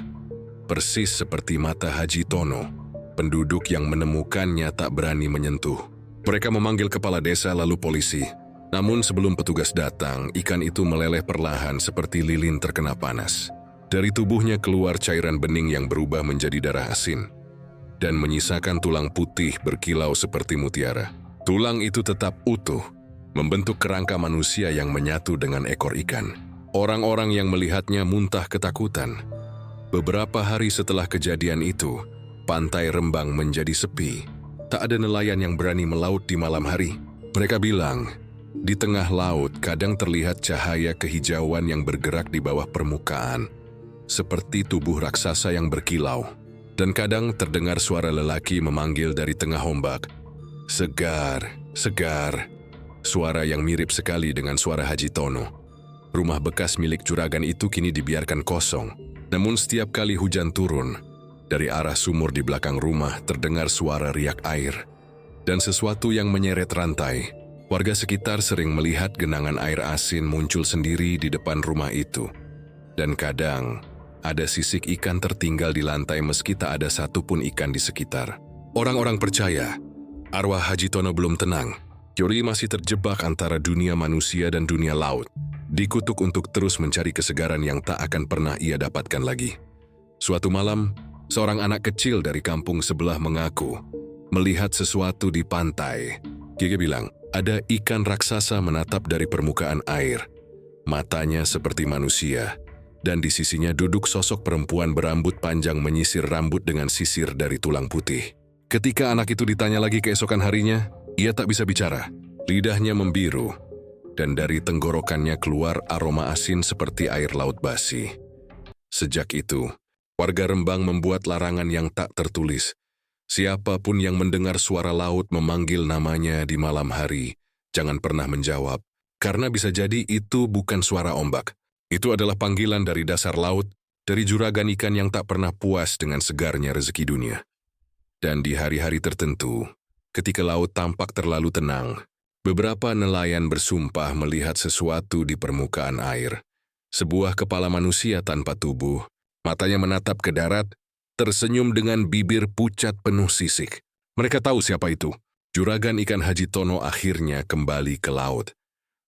persis seperti mata Haji Tono. Penduduk yang menemukannya tak berani menyentuh. Mereka memanggil kepala desa lalu polisi. Namun sebelum petugas datang, ikan itu meleleh perlahan seperti lilin terkena panas. Dari tubuhnya keluar cairan bening yang berubah menjadi darah asin dan menyisakan tulang putih berkilau seperti mutiara. Tulang itu tetap utuh, membentuk kerangka manusia yang menyatu dengan ekor ikan. Orang-orang yang melihatnya muntah ketakutan. Beberapa hari setelah kejadian itu, pantai Rembang menjadi sepi. Tak ada nelayan yang berani melaut di malam hari. Mereka bilang, di tengah laut kadang terlihat cahaya kehijauan yang bergerak di bawah permukaan, seperti tubuh raksasa yang berkilau. Dan kadang terdengar suara lelaki memanggil dari tengah ombak, "Segar, segar." Suara yang mirip sekali dengan suara Haji Tono. Rumah bekas milik juragan itu kini dibiarkan kosong. Namun setiap kali hujan turun, dari arah sumur di belakang rumah terdengar suara riak air. Dan sesuatu yang menyeret rantai. Warga sekitar sering melihat genangan air asin muncul sendiri di depan rumah itu. Dan kadang, ada sisik ikan tertinggal di lantai meski tak ada satupun ikan di sekitar. Orang-orang percaya, arwah Haji Tono belum tenang. Yori masih terjebak antara dunia manusia dan dunia laut, dikutuk untuk terus mencari kesegaran yang tak akan pernah ia dapatkan lagi. Suatu malam, Seorang anak kecil dari kampung sebelah mengaku melihat sesuatu di pantai. Gege bilang, ada ikan raksasa menatap dari permukaan air. Matanya seperti manusia, dan di sisinya duduk sosok perempuan berambut panjang menyisir rambut dengan sisir dari tulang putih. Ketika anak itu ditanya lagi keesokan harinya, ia tak bisa bicara. Lidahnya membiru, dan dari tenggorokannya keluar aroma asin seperti air laut basi. Sejak itu, warga Rembang membuat larangan yang tak tertulis. Siapapun yang mendengar suara laut memanggil namanya di malam hari, jangan pernah menjawab, karena bisa jadi itu bukan suara ombak. Itu adalah panggilan dari dasar laut, dari juragan ikan yang tak pernah puas dengan segarnya rezeki dunia. Dan di hari-hari tertentu, ketika laut tampak terlalu tenang, beberapa nelayan bersumpah melihat sesuatu di permukaan air. Sebuah kepala manusia tanpa tubuh, matanya menatap ke darat, tersenyum dengan bibir pucat penuh sisik. Mereka tahu siapa itu. Juragan ikan Haji Tono akhirnya kembali ke laut.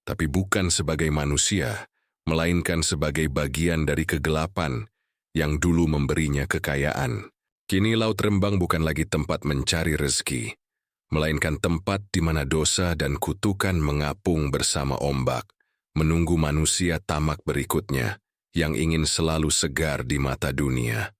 Tapi bukan sebagai manusia, melainkan sebagai bagian dari kegelapan yang dulu memberinya kekayaan. Kini Laut Rembang bukan lagi tempat mencari rezeki, melainkan tempat di mana dosa dan kutukan mengapung bersama ombak, menunggu manusia tamak berikutnya yang ingin selalu segar di mata dunia.